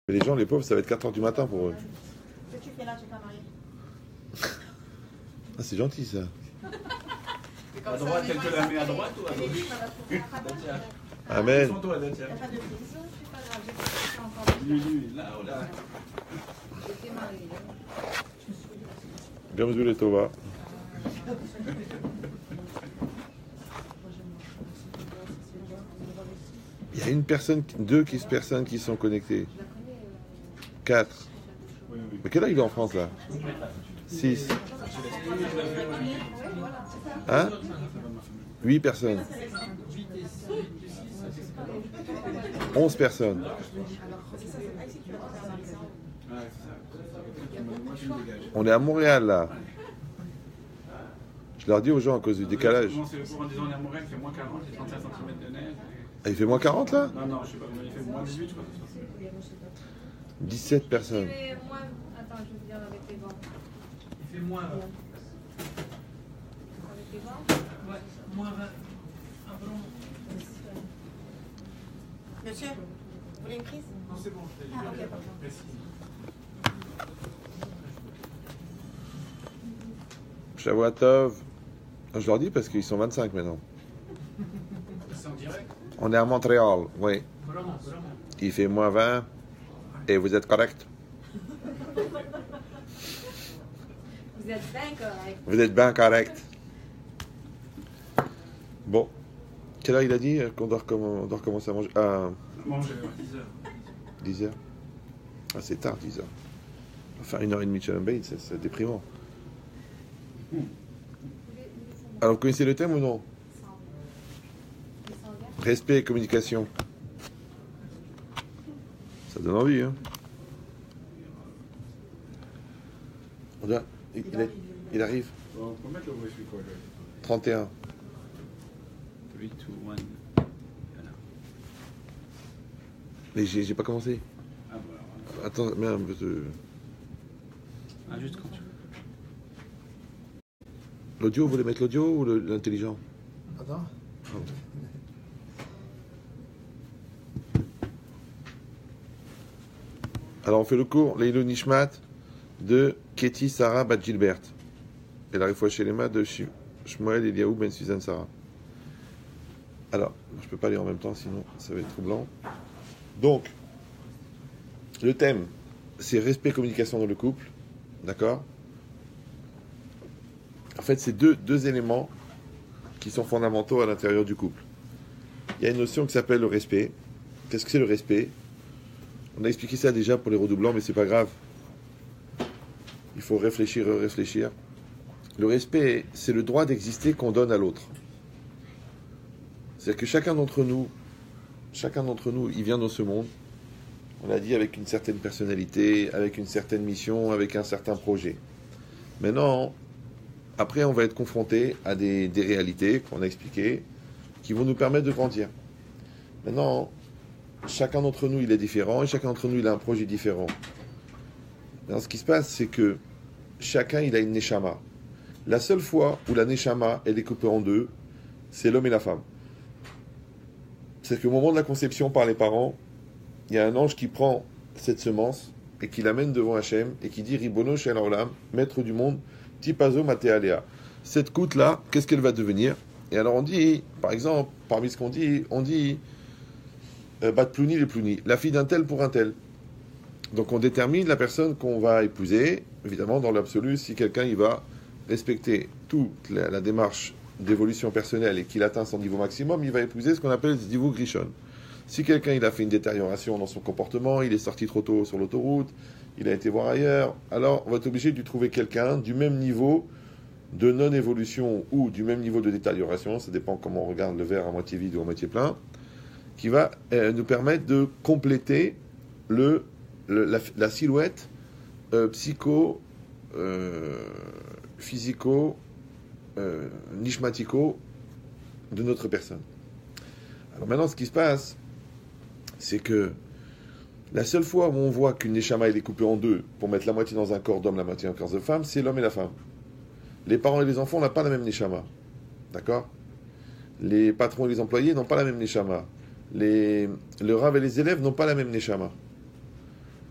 Mais les gens, les pauvres, ça va être 4 heures du matin pour eux. Qu'est-ce que tu fais là, tu n'es pas marié? Ah, c'est gentil ça. À droite, elle te la met à droite ou à gauche? Amen. Sans toi, là, tiens. Il n'y a pas de fils, c'est pas grave, j'ai encore Lui, là ou là? J'étais mariée. Bienvenue les Tova. Il y a une personne, deux personnes qui sont connectées. 4. Oui, oui. Mais quelle heure il est en France là? 6. Hein? 8 personnes. 11 personnes. On est à Montréal là. Je leur dis aux gens à cause du décalage. Comment c'est le cours en disant on est à Montréal, il fait moins 40, il y a 35 cm de neige. Ah, il fait moins 40 là? Non, non, je sais pas, il fait moins 18, je crois. 17 personnes. Attends, je veux dire avec les vents. Il fait moins 20. Avec les vents? Ouais, moins 20. Ah bon? Monsieur, vous voulez une prise? Non, c'est bon. Ah, ok, pardon. Merci. Shavua Tov. Je leur dis parce qu'ils sont 25 maintenant. C'est en direct? On est à Montréal, oui. Vraiment. Il fait moins 20 et vous êtes correct. Vous êtes bien correct. Vous êtes bien correct. Bon. Quelle heure il a dit qu'on doit recommencer à manger? À Manger, ouais, 10 heures. 10 heures. Ah, c'est tard, 10 heures. Enfin, 1h30 de Shalom Bayit, c'est déprimant. Alors, vous connaissez le thème ou non? Respect et communication. Ça donne envie, hein? On doit- il arrive. Bon, on peut mettre le voice recorder. 31. 3, 2, 1. Voilà. Mais j'ai pas commencé. Ah, bah, Attends, merde. ah, juste quand tu veux. L'audio, vous voulez mettre l'audio ou l'intelligent? Attends. Alors, on fait le cours Leilo Nishmat de Keti Sarah Bat Gilbert. Et la fois chez les mains de Shmuel Eliaou Ben Suzanne Sarah. Alors, je peux pas lire en même temps, sinon ça va être troublant. Donc, le thème, c'est respect et communication dans le couple. D'accord? En fait, c'est deux éléments qui sont fondamentaux à l'intérieur du couple. Il y a une notion qui s'appelle le respect. Qu'est-ce que c'est le respect? On a expliqué ça déjà pour les redoublants, mais c'est pas grave. Il faut réfléchir. Le respect, c'est le droit d'exister qu'on donne à l'autre. C'est-à-dire que chacun d'entre nous, il vient dans ce monde, on a dit avec une certaine personnalité, avec une certaine mission, avec un certain projet. Maintenant, après, on va être confronté à des réalités qu'on a expliquées, qui vont nous permettre de grandir. Maintenant, chacun d'entre nous, il est différent, et chacun d'entre nous, il a un projet différent. Alors, ce qui se passe, c'est que chacun, il a une neshama. La seule fois où la neshama, elle est coupée en deux, c'est l'homme et la femme. C'est qu'au moment de la conception par les parents, il y a un ange qui prend cette semence et qui l'amène devant Hachem et qui dit Ribono Shel Olam, maître du monde, Tipazo Matealea. Cette goutte-là, qu'est-ce qu'elle va devenir? Et alors on dit, par exemple, parmi ce qu'on dit, on dit Bat Plouni les Plouni, la fille d'un tel pour un tel. Donc on détermine la personne qu'on va épouser, évidemment dans l'absolu, si quelqu'un il va respecter toute la démarche d'évolution personnelle et qu'il atteint son niveau maximum, il va épouser ce qu'on appelle ce niveau Grishon. Si quelqu'un il a fait une détérioration dans son comportement, il est sorti trop tôt sur l'autoroute, il a été voir ailleurs, alors on va être obligé de lui trouver quelqu'un du même niveau de non-évolution ou du même niveau de détérioration, ça dépend comment on regarde le verre à moitié vide ou à moitié plein, qui va nous permettre de compléter la silhouette psycho, physico, nishmatico de notre personne. Alors maintenant, ce qui se passe, c'est que la seule fois où on voit qu'une neshama est coupée en deux pour mettre la moitié dans un corps d'homme, la moitié dans un corps de femme, c'est l'homme et la femme. Les parents et les enfants n'ont pas la même neshama. D'accord? Les patrons et les employés n'ont pas la même neshama. Le rav et les élèves n'ont pas la même neshama.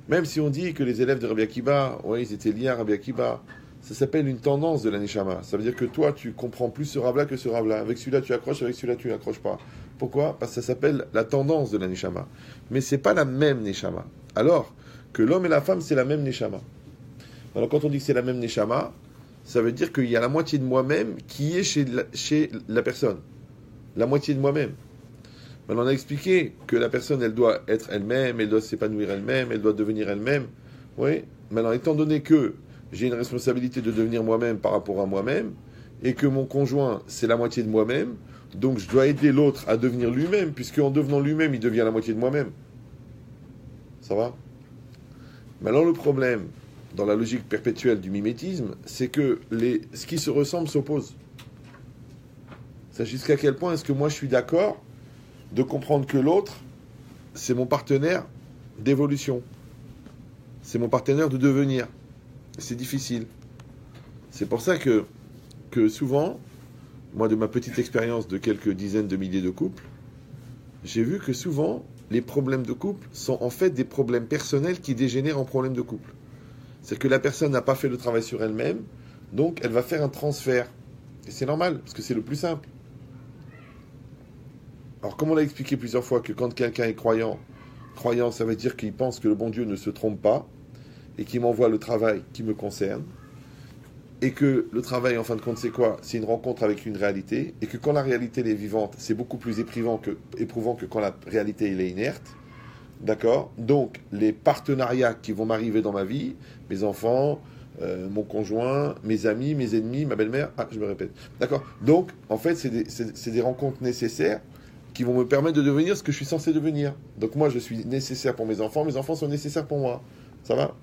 Même si on dit que les élèves de Rabbi Akiva, ouais, ils étaient liés à Rabbi Akiva, ça s'appelle une tendance de la Neshama. Ça veut dire que toi, tu comprends plus ce Rav-là que ce Rav-là. Avec celui-là, tu accroches, avec celui-là, tu n'accroches pas. Pourquoi? Parce que ça s'appelle la tendance de la Neshama. Mais c'est pas la même Neshama. Alors que l'homme et la femme, c'est la même Neshama. Alors quand on dit que c'est la même Neshama, ça veut dire qu'il y a la moitié de moi-même qui est chez la personne. La moitié de moi-même. On a expliqué que la personne, elle doit être elle-même, elle doit s'épanouir elle-même, elle doit devenir elle-même. Oui. Maintenant, étant donné que j'ai une responsabilité de devenir moi-même par rapport à moi-même, et que mon conjoint, c'est la moitié de moi-même, donc je dois aider l'autre à devenir lui-même, puisque en devenant lui-même, il devient la moitié de moi-même. Ça va? Maintenant, le problème, dans la logique perpétuelle du mimétisme, c'est que ce qui se ressemble s'oppose. C'est jusqu'à quel point est-ce que moi je suis d'accord de comprendre que l'autre, c'est mon partenaire d'évolution. C'est mon partenaire de devenir. C'est difficile. C'est pour ça que souvent, moi de ma petite expérience de quelques dizaines de milliers de couples, j'ai vu que souvent, les problèmes de couple sont en fait des problèmes personnels qui dégénèrent en problèmes de couple. C'est que la personne n'a pas fait le travail sur elle-même, donc elle va faire un transfert. Et c'est normal, parce que c'est le plus simple. Alors, comme on l'a expliqué plusieurs fois, que quand quelqu'un est croyant, ça veut dire qu'il pense que le bon Dieu ne se trompe pas, et qu'il m'envoie le travail qui me concerne, et que le travail, en fin de compte, c'est quoi? C'est une rencontre avec une réalité, et que quand la réalité elle est vivante, c'est beaucoup plus éprouvant que quand la réalité elle est inerte. D'accord? Donc, les partenariats qui vont m'arriver dans ma vie, mes enfants, mon conjoint, mes amis, mes ennemis, ma belle-mère, je me répète. D'accord? Donc, en fait, c'est des rencontres nécessaires qui vont me permettre de devenir ce que je suis censé devenir. Donc moi, je suis nécessaire pour mes enfants sont nécessaires pour moi. Ça va?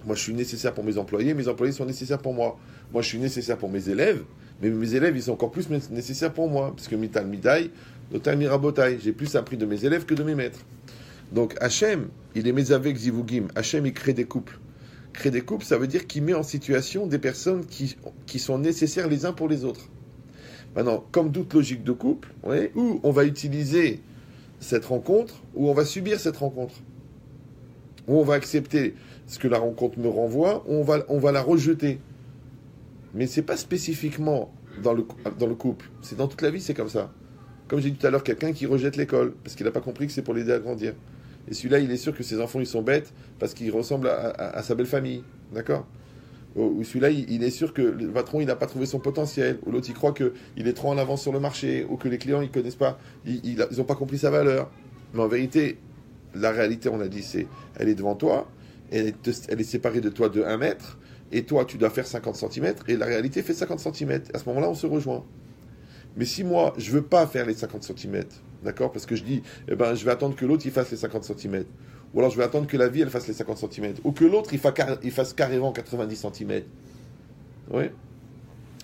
Moi, je suis nécessaire pour mes employés sont nécessaires pour moi. Moi, je suis nécessaire pour mes élèves, mais mes élèves, ils sont encore plus nécessaires pour moi, parce que mital midai, notal mirabotai, j'ai plus appris de mes élèves que de mes maîtres. Donc Hachem, il est mezavek zivugim. Hachem, il crée des couples. Créer des couples, ça veut dire qu'il met en situation des personnes qui sont nécessaires les uns pour les autres. Maintenant, comme toute logique de couple, où on va utiliser cette rencontre, ou on va subir cette rencontre, ou on va accepter ce que la rencontre me renvoie, ou on va la rejeter. Mais c'est pas spécifiquement dans le couple, c'est dans toute la vie, c'est comme ça. Comme j'ai dit tout à l'heure, quelqu'un qui rejette l'école, parce qu'il n'a pas compris que c'est pour l'aider à grandir. Et celui-là, il est sûr que ses enfants, ils sont bêtes, parce qu'il ressemble à sa belle famille, d'accord? Ou celui-là, il est sûr que le patron, il n'a pas trouvé son potentiel. Ou l'autre, il croit qu'il est trop en avance sur le marché. Ou que les clients, ils connaissent pas, ils n'ont pas compris sa valeur. Mais en vérité, la réalité, on a dit, elle est devant toi. Elle est séparée de toi de 1 mètre. Et toi, tu dois faire 50 cm. Et la réalité fait 50 cm. À ce moment-là, on se rejoint. Mais si moi, je veux pas faire les 50 cm, d'accord? Parce que je dis, je vais attendre que l'autre, il fasse les 50 cm. Ou alors je vais attendre que la vie, elle fasse les 50 cm. Ou que l'autre, il fasse carrément 90 cm. Oui.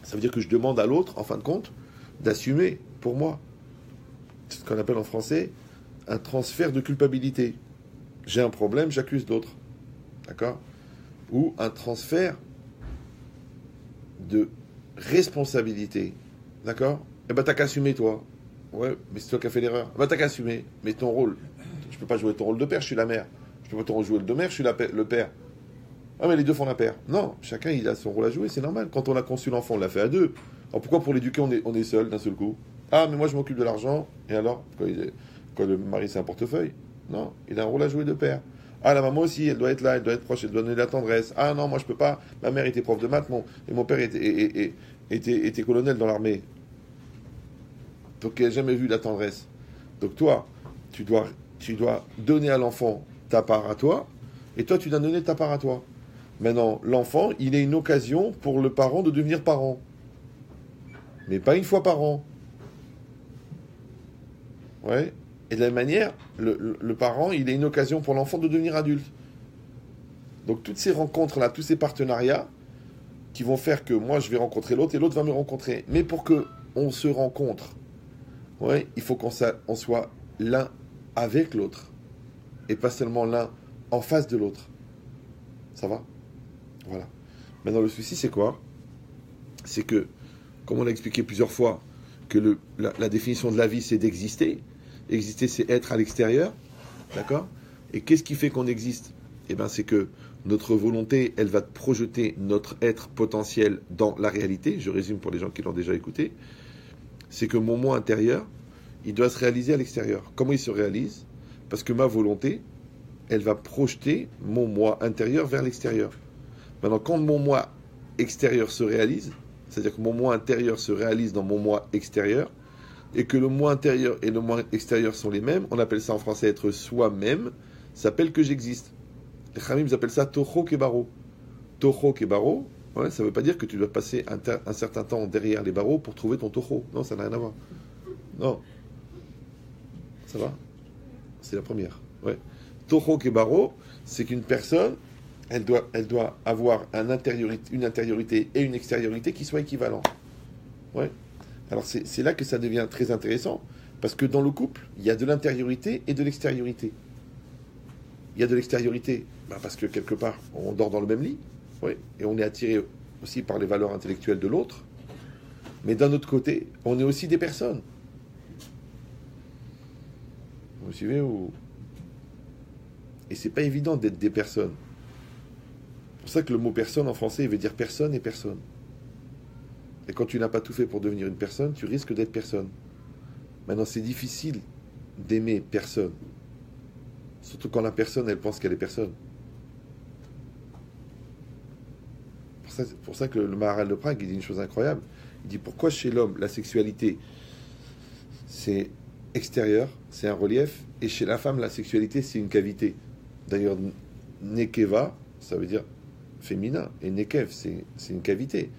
Ça veut dire que je demande à l'autre, en fin de compte, d'assumer pour moi. C'est ce qu'on appelle en français un transfert de culpabilité. J'ai un problème, j'accuse d'autres. D'accord? Ou un transfert de responsabilité. D'accord? Eh ben, t'as qu'à assumer, toi. Ouais, mais c'est toi qui as fait l'erreur. Eh ben, t'as qu'à assumer. Mais ton rôle. Je peux pas jouer ton rôle de père, je suis la mère. Je peux pas jouer le de mère, je suis le père. Ah, mais les deux font la paire. Non, chacun il a son rôle à jouer, c'est normal. Quand on a conçu l'enfant, on l'a fait à deux. Alors pourquoi pour l'éduquer, on est seul d'un seul coup? Ah, mais moi je m'occupe de l'argent. Et alors quand le mari c'est un portefeuille? Non, il a un rôle à jouer de père. Ah, la maman aussi, elle doit être là, elle doit être proche, elle doit donner de la tendresse. Ah non, moi je peux pas. Ma mère était prof de maths, et mon père était colonel dans l'armée. Donc il n'a jamais vu la tendresse. Donc toi, tu dois donner à l'enfant ta part à toi, et toi tu dois donner ta part à toi. Maintenant, l'enfant, il est une occasion pour le parent de devenir parent. Mais pas une fois par an. Ouais. Et de la même manière, le parent, il est une occasion pour l'enfant de devenir adulte. Donc toutes ces rencontres-là, tous ces partenariats, qui vont faire que moi je vais rencontrer l'autre et l'autre va me rencontrer. Mais pour qu'on se rencontre, ouais, il faut qu'on soit l'un avec l'autre. Et pas seulement l'un en face de l'autre. Ça va? Voilà. Maintenant, le souci, c'est quoi? C'est que, comme on l'a expliqué plusieurs fois, que la définition de la vie, c'est d'exister. Exister, c'est être à l'extérieur. D'accord? Et qu'est-ce qui fait qu'on existe? Eh ben, c'est que notre volonté, elle va projeter notre être potentiel dans la réalité. Je résume pour les gens qui l'ont déjà écouté. C'est que mon moi intérieur, il doit se réaliser à l'extérieur. Comment il se réalise? Parce que ma volonté, elle va projeter mon moi intérieur vers l'extérieur. Maintenant, quand mon moi extérieur se réalise, c'est-à-dire que mon moi intérieur se réalise dans mon moi extérieur, et que le moi intérieur et le moi extérieur sont les mêmes, on appelle ça en français être soi-même, ça s'appelle que j'existe. Les Khamim appellent ça Toho Kebaro. Toho Kebaro, ouais, ça ne veut pas dire que tu dois passer un certain temps derrière les barreaux pour trouver ton Toho. Non, ça n'a rien à voir. Non. Ça va? C'est la première. Ouais. Toho Kebaro, c'est qu'une personne, elle doit avoir une intériorité et une extériorité qui soient équivalentes. Ouais. Alors c'est là que ça devient très intéressant, parce que dans le couple, il y a de l'intériorité et de l'extériorité. Il y a de l'extériorité, parce que quelque part, on dort dans le même lit, oui, et on est attiré aussi par les valeurs intellectuelles de l'autre, mais d'un autre côté, on est aussi des personnes. Vous me suivez ou... Et c'est pas évident d'être des personnes. C'est pour ça que le mot personne en français, il veut dire personne et personne. Et quand tu n'as pas tout fait pour devenir une personne, tu risques d'être personne. Maintenant, c'est difficile d'aimer personne. Surtout quand la personne, elle pense qu'elle est personne. C'est pour ça que le Maharal de Prague, il dit une chose incroyable. Il dit pourquoi chez l'homme, la sexualité, c'est extérieur, c'est un relief, et chez la femme, la sexualité, c'est une cavité. D'ailleurs, Nekeva, ça veut dire féminin, et Nekev, c'est une cavité.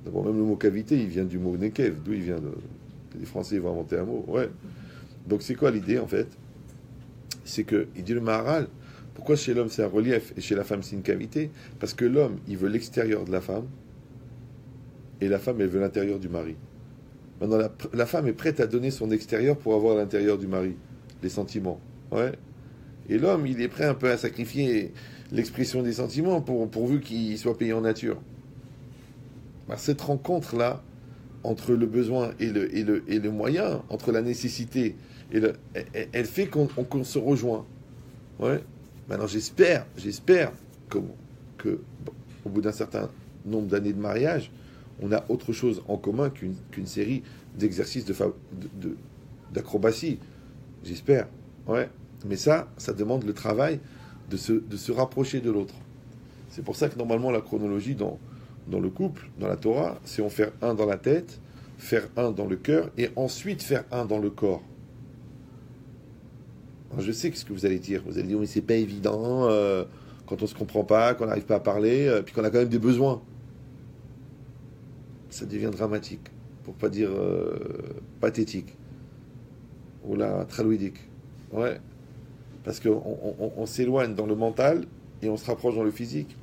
D'abord, même le mot cavité, il vient du mot Nekev. D'où il vient les Français vont inventer un mot. Ouais. Donc, c'est quoi l'idée, en fait? C'est que, il dit le Maharal, pourquoi chez l'homme c'est un relief et chez la femme c'est une cavité? Parce que l'homme, il veut l'extérieur de la femme, et la femme, elle veut l'intérieur du mari. Maintenant, la femme est prête à donner son extérieur pour avoir l'intérieur du mari, les sentiments. Ouais. Et l'homme, il est prêt un peu à sacrifier l'expression des sentiments pourvu qu'il soit payé en nature. Cette rencontre-là, entre le besoin et le moyen, entre la nécessité et elle fait qu'on se rejoint. Ouais. Maintenant, j'espère que au bout d'un certain nombre d'années de mariage, on a autre chose en commun qu'une série d'exercices d'acrobatie. J'espère. Ouais. Mais ça demande le travail de se rapprocher de l'autre. C'est pour ça que normalement la chronologie dans le couple, dans la Torah, c'est on faire un dans la tête, faire un dans le cœur, et ensuite faire un dans le corps. Alors je sais ce que vous allez dire. Vous allez dire, mais c'est pas évident, quand on se comprend pas, qu'on n'arrive pas à parler, puis qu'on a quand même des besoins. Ça devient dramatique, pour pas dire pathétique, ou la tralouidique. Ouais. Parce qu'on s'éloigne dans le mental, et on se rapproche dans le physique.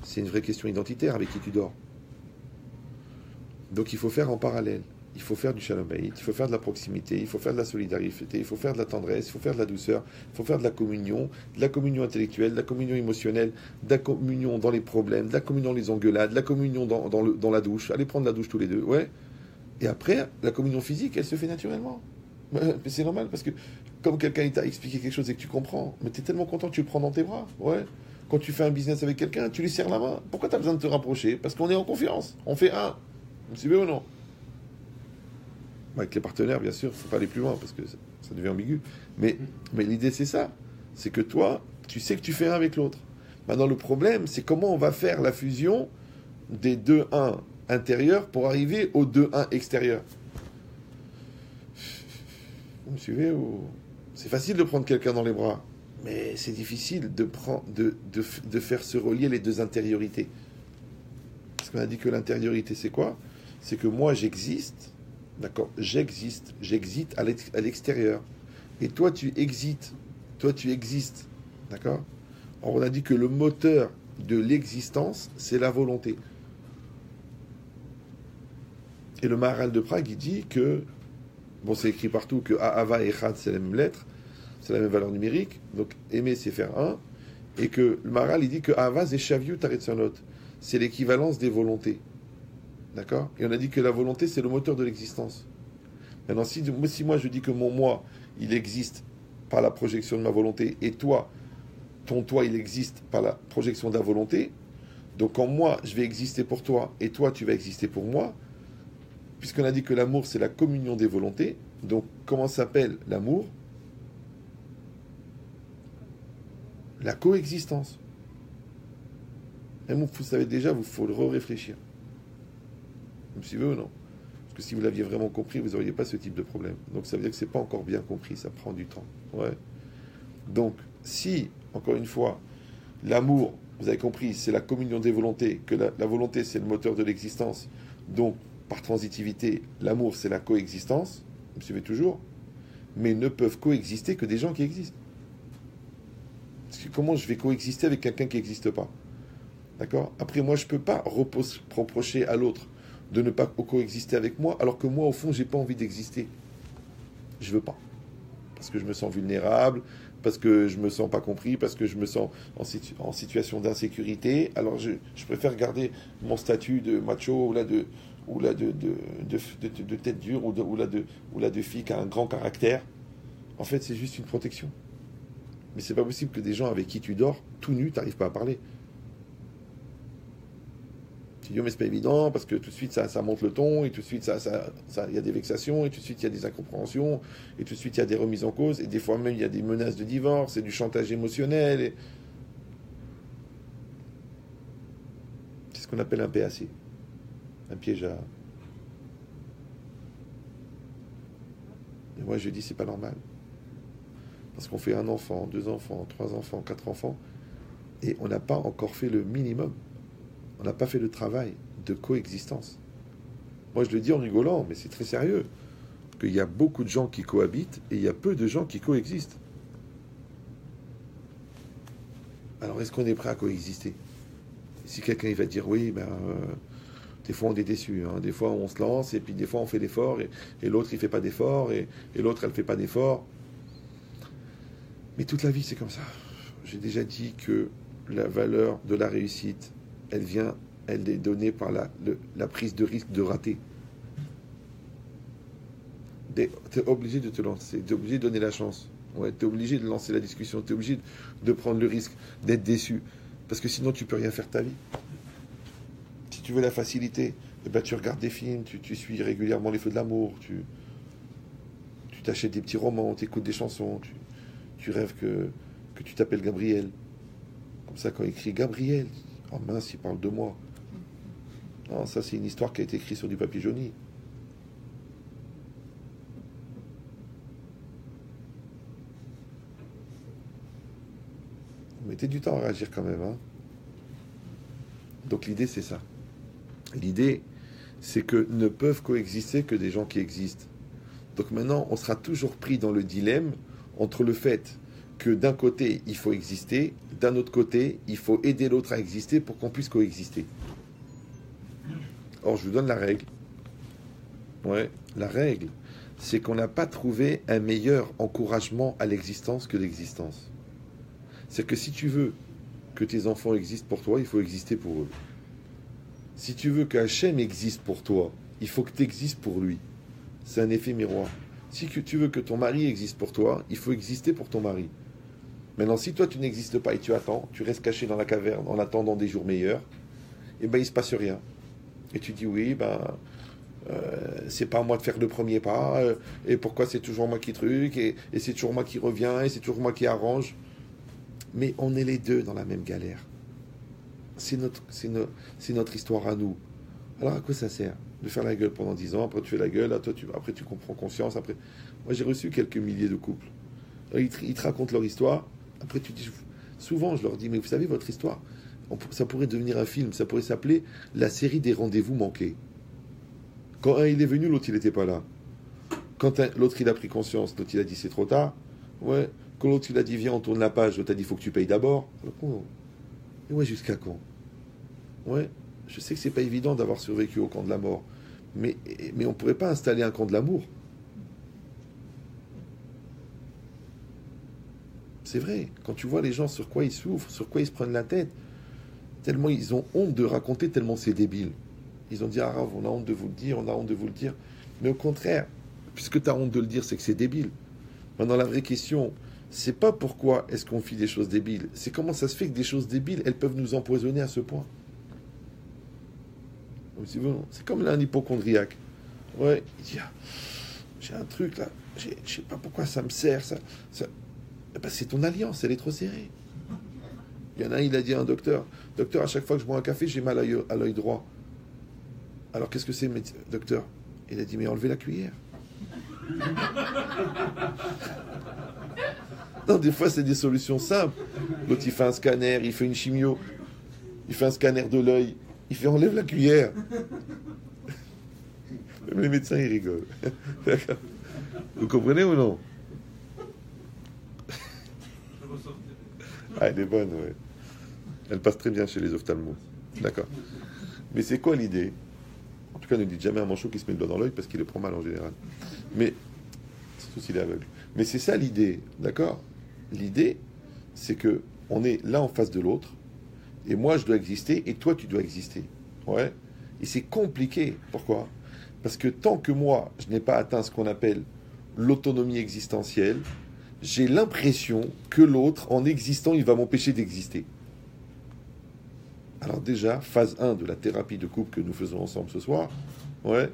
C'est une vraie question identitaire avec qui tu dors. Donc il faut faire en parallèle. Il faut faire du shalom bayit, il faut faire de la proximité, il faut faire de la solidarité, il faut faire de la tendresse, il faut faire de la douceur, il faut faire de la communion intellectuelle, de la communion émotionnelle, de la communion dans les problèmes, de la communion dans les engueulades, de la communion dans la douche. Allez prendre la douche tous les deux, ouais. Et après, la communion physique, elle se fait naturellement. Mais c'est normal parce que comme quelqu'un t'a expliqué quelque chose et que tu comprends, mais tu es tellement content que tu le prends dans tes bras, ouais. Quand tu fais un business avec quelqu'un, tu lui serres la main. Pourquoi tu as besoin de te rapprocher? Parce qu'on est en confiance. On fait un. Vous suivez ou non? Avec les partenaires, bien sûr, il ne faut pas aller plus loin parce que ça devient ambigu. Mais l'idée, c'est ça. C'est que toi, tu sais que tu fais un avec l'autre. Maintenant, le problème, c'est comment on va faire la fusion des 2-1 intérieurs pour arriver au 2-1 extérieur. Vous me suivez ou... C'est facile de prendre quelqu'un dans les bras. Mais c'est difficile de faire se relier les deux intériorités. Parce qu'on a dit que l'intériorité, c'est quoi? C'est que moi, j'existe, d'accord? J'existe à l'extérieur. Et toi, tu existes, d'accord? Alors, on a dit que le moteur de l'existence, c'est la volonté. Et le Maharal de Prague, il dit que, bon, c'est écrit partout que Ahava et Echad, c'est la même lettre, c'est la même valeur numérique, donc aimer c'est faire un, et que le Maharal il dit que Ahava c'est Shaviut Aretzonot, c'est l'équivalence des volontés, d'accord? Et on a dit que la volonté c'est le moteur de l'existence. Maintenant si moi je dis que mon moi il existe par la projection de ma volonté, et toi ton toi, il existe par la projection de la volonté. Donc quand moi, je vais exister pour toi et toi, tu vas exister pour moi, puisqu'on a dit que l'amour, c'est la communion des volontés, donc comment s'appelle l'amour? La coexistence. Et vous savez déjà, il faut le réfléchir. Vous me suivez ou non? Parce que si vous l'aviez vraiment compris, vous n'auriez pas ce type de problème. Donc ça veut dire que ce n'est pas encore bien compris, ça prend du temps. Ouais. Donc, si, encore une fois, l'amour, vous avez compris, c'est la communion des volontés, que la volonté, c'est le moteur de l'existence, donc, par transitivité, l'amour, c'est la coexistence, vous me suivez toujours? Mais ne peuvent coexister que des gens qui existent. Parce que comment je vais coexister avec quelqu'un qui n'existe pas? D'accord? Après, moi, je ne peux pas reprocher à l'autre de ne pas coexister avec moi, alors que moi, au fond, je n'ai pas envie d'exister. Je ne veux pas. Parce que je me sens vulnérable, parce que je me sens pas compris, parce que je me sens en situation d'insécurité. Alors je préfère garder mon statut de macho ou là de tête dure ou là de fille qui a un grand caractère. En fait, c'est juste une protection. Mais c'est pas possible que des gens avec qui tu dors tout nu, tu n'arrives pas à parler. Tu dis, oh, mais c'est pas évident, parce que tout de suite, ça monte le ton, et tout de suite, il y a des vexations, et tout de suite, il y a des incompréhensions, et tout de suite, il y a des remises en cause, et des fois même, il y a des menaces de divorce, et du chantage émotionnel. C'est ce qu'on appelle un PAC, un piège à... Et moi, je dis, c'est pas normal. Parce qu'on fait 1 enfant, 2 enfants, 3 enfants, 4 enfants, et on n'a pas encore fait le minimum. On n'a pas fait le travail de coexistence. Moi, je le dis en rigolant, mais c'est très sérieux. Qu'il y a beaucoup de gens qui cohabitent et il y a peu de gens qui coexistent. Alors, est-ce qu'on est prêt à coexister? Si quelqu'un il va dire oui, des fois on est déçu. Hein. Des fois on se lance et puis des fois on fait l'effort et l'autre il fait pas d'effort et l'autre elle fait pas d'effort. Mais toute la vie c'est comme ça. J'ai déjà dit que la valeur de la réussite, elle est donnée par la prise de risque de rater. Tu es obligé de te lancer, tu es obligé de donner la chance. Ouais, tu es obligé de lancer la discussion, tu es obligé de prendre le risque d'être déçu. Parce que sinon, tu peux rien faire de ta vie. Si tu veux la facilité, eh ben, tu regardes des films, tu suis régulièrement les feux de l'amour, tu t'achètes des petits romans, tu écoutes des chansons, tu rêves que tu t'appelles Gabriel. Comme ça, quand il écrit Gabriel, oh mince, il parle de moi. Non, ça, c'est une histoire qui a été écrite sur du papier jauni. Vous mettez du temps à réagir quand même, hein. Donc l'idée, c'est ça. L'idée, c'est que ne peuvent coexister que des gens qui existent. Donc maintenant, on sera toujours pris dans le dilemme entre le fait que d'un côté, il faut exister, d'un autre côté, il faut aider l'autre à exister pour qu'on puisse coexister. Or, je vous donne la règle. Ouais, la règle, c'est qu'on n'a pas trouvé un meilleur encouragement à l'existence que l'existence. C'est que si tu veux que tes enfants existent pour toi, il faut exister pour eux. Si tu veux qu'Hachem existe pour toi, il faut que tu existes pour lui. C'est un effet miroir. Si tu veux que ton mari existe pour toi, il faut exister pour ton mari. Maintenant, si toi tu n'existes pas et tu attends, tu restes caché dans la caverne en attendant des jours meilleurs, et ben il se passe rien. Et tu dis oui, c'est pas à moi de faire le premier pas, et pourquoi c'est toujours moi qui truc, et c'est toujours moi qui reviens, et c'est toujours moi qui arrange. Mais on est les deux dans la même galère. C'est notre histoire à nous. Alors à quoi ça sert de faire la gueule pendant 10 ans, après tu fais la gueule, après tu comprends conscience, après... Moi j'ai reçu quelques milliers de couples. Ils te racontent leur histoire, après tu dis... Souvent je leur dis, mais vous savez votre histoire, ça pourrait devenir un film, ça pourrait s'appeler La série des rendez-vous manqués. Quand un il est venu, l'autre il n'était pas là. Quand l'autre il a pris conscience, l'autre il a dit c'est trop tard. Ouais. Quand l'autre il a dit viens on tourne la page, l'autre a dit il faut que tu payes d'abord. Et ouais, jusqu'à quand? Ouais, je sais que c'est pas évident d'avoir survécu au camp de la mort, mais on pourrait pas installer un camp de l'amour. C'est vrai, quand tu vois les gens sur quoi ils souffrent, sur quoi ils se prennent la tête, tellement ils ont honte de raconter, tellement c'est débile. Ils ont dit ah on a honte de vous le dire, on a honte de vous le dire, mais au contraire, puisque tu as honte de le dire, c'est que c'est débile. Maintenant la vraie question, c'est pas pourquoi est-ce qu'on fait des choses débiles, c'est comment ça se fait que des choses débiles, elles peuvent nous empoisonner à ce point. C'est comme un hypochondriaque. Ouais, il dit, ah, j'ai un truc là, je sais pas pourquoi ça me sert, ça. Eh ben, c'est ton alliance, elle est trop serrée. Il y en a un, il a dit à un docteur, à chaque fois que je bois un café, j'ai mal à l'œil droit. Alors qu'est-ce que c'est, docteur? Il a dit, mais enlevez la cuillère. Non, des fois, c'est des solutions simples. L'autre, il fait un scanner, il fait une chimio, il fait un scanner de l'œil, il fait enlève la cuillère. Même les médecins, ils rigolent. Vous comprenez ou non? Ah, elle est bonne, ouais. Elle passe très bien chez les ophtalmos. D'accord. Mais c'est quoi l'idée? En tout cas, ne dites jamais à un manchot qui se met le doigt dans l'œil parce qu'il le prend mal en général. Mais, surtout s'il est aveugle. Mais c'est ça l'idée, d'accord? L'idée, c'est que on est l'un en face de l'autre, et moi je dois exister, et toi tu dois exister. Ouais. Et c'est compliqué. Pourquoi? Parce que tant que moi, je n'ai pas atteint ce qu'on appelle l'autonomie existentielle, j'ai l'impression que l'autre, en existant, il va m'empêcher d'exister. Alors déjà, phase 1 de la thérapie de couple que nous faisons ensemble ce soir, ouais.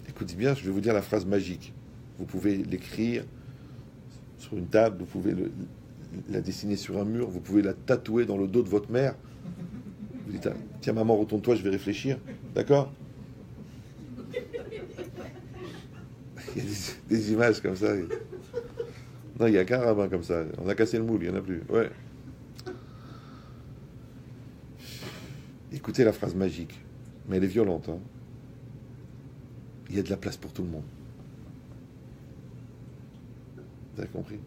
Écoutez bien, je vais vous dire la phrase magique. Vous pouvez l'écrire sur une table, vous pouvez la dessiner sur un mur, vous pouvez la tatouer dans le dos de votre mère. Vous dites, tiens maman, retourne-toi, je vais réfléchir. D'accord? Il y a des images comme ça. Non, il n'y a qu'un rabbin comme ça. On a cassé le moule, il n'y en a plus. Ouais. Écoutez la phrase magique. Mais elle est violente. Hein. Il y a de la place pour tout le monde. Vous avez compris?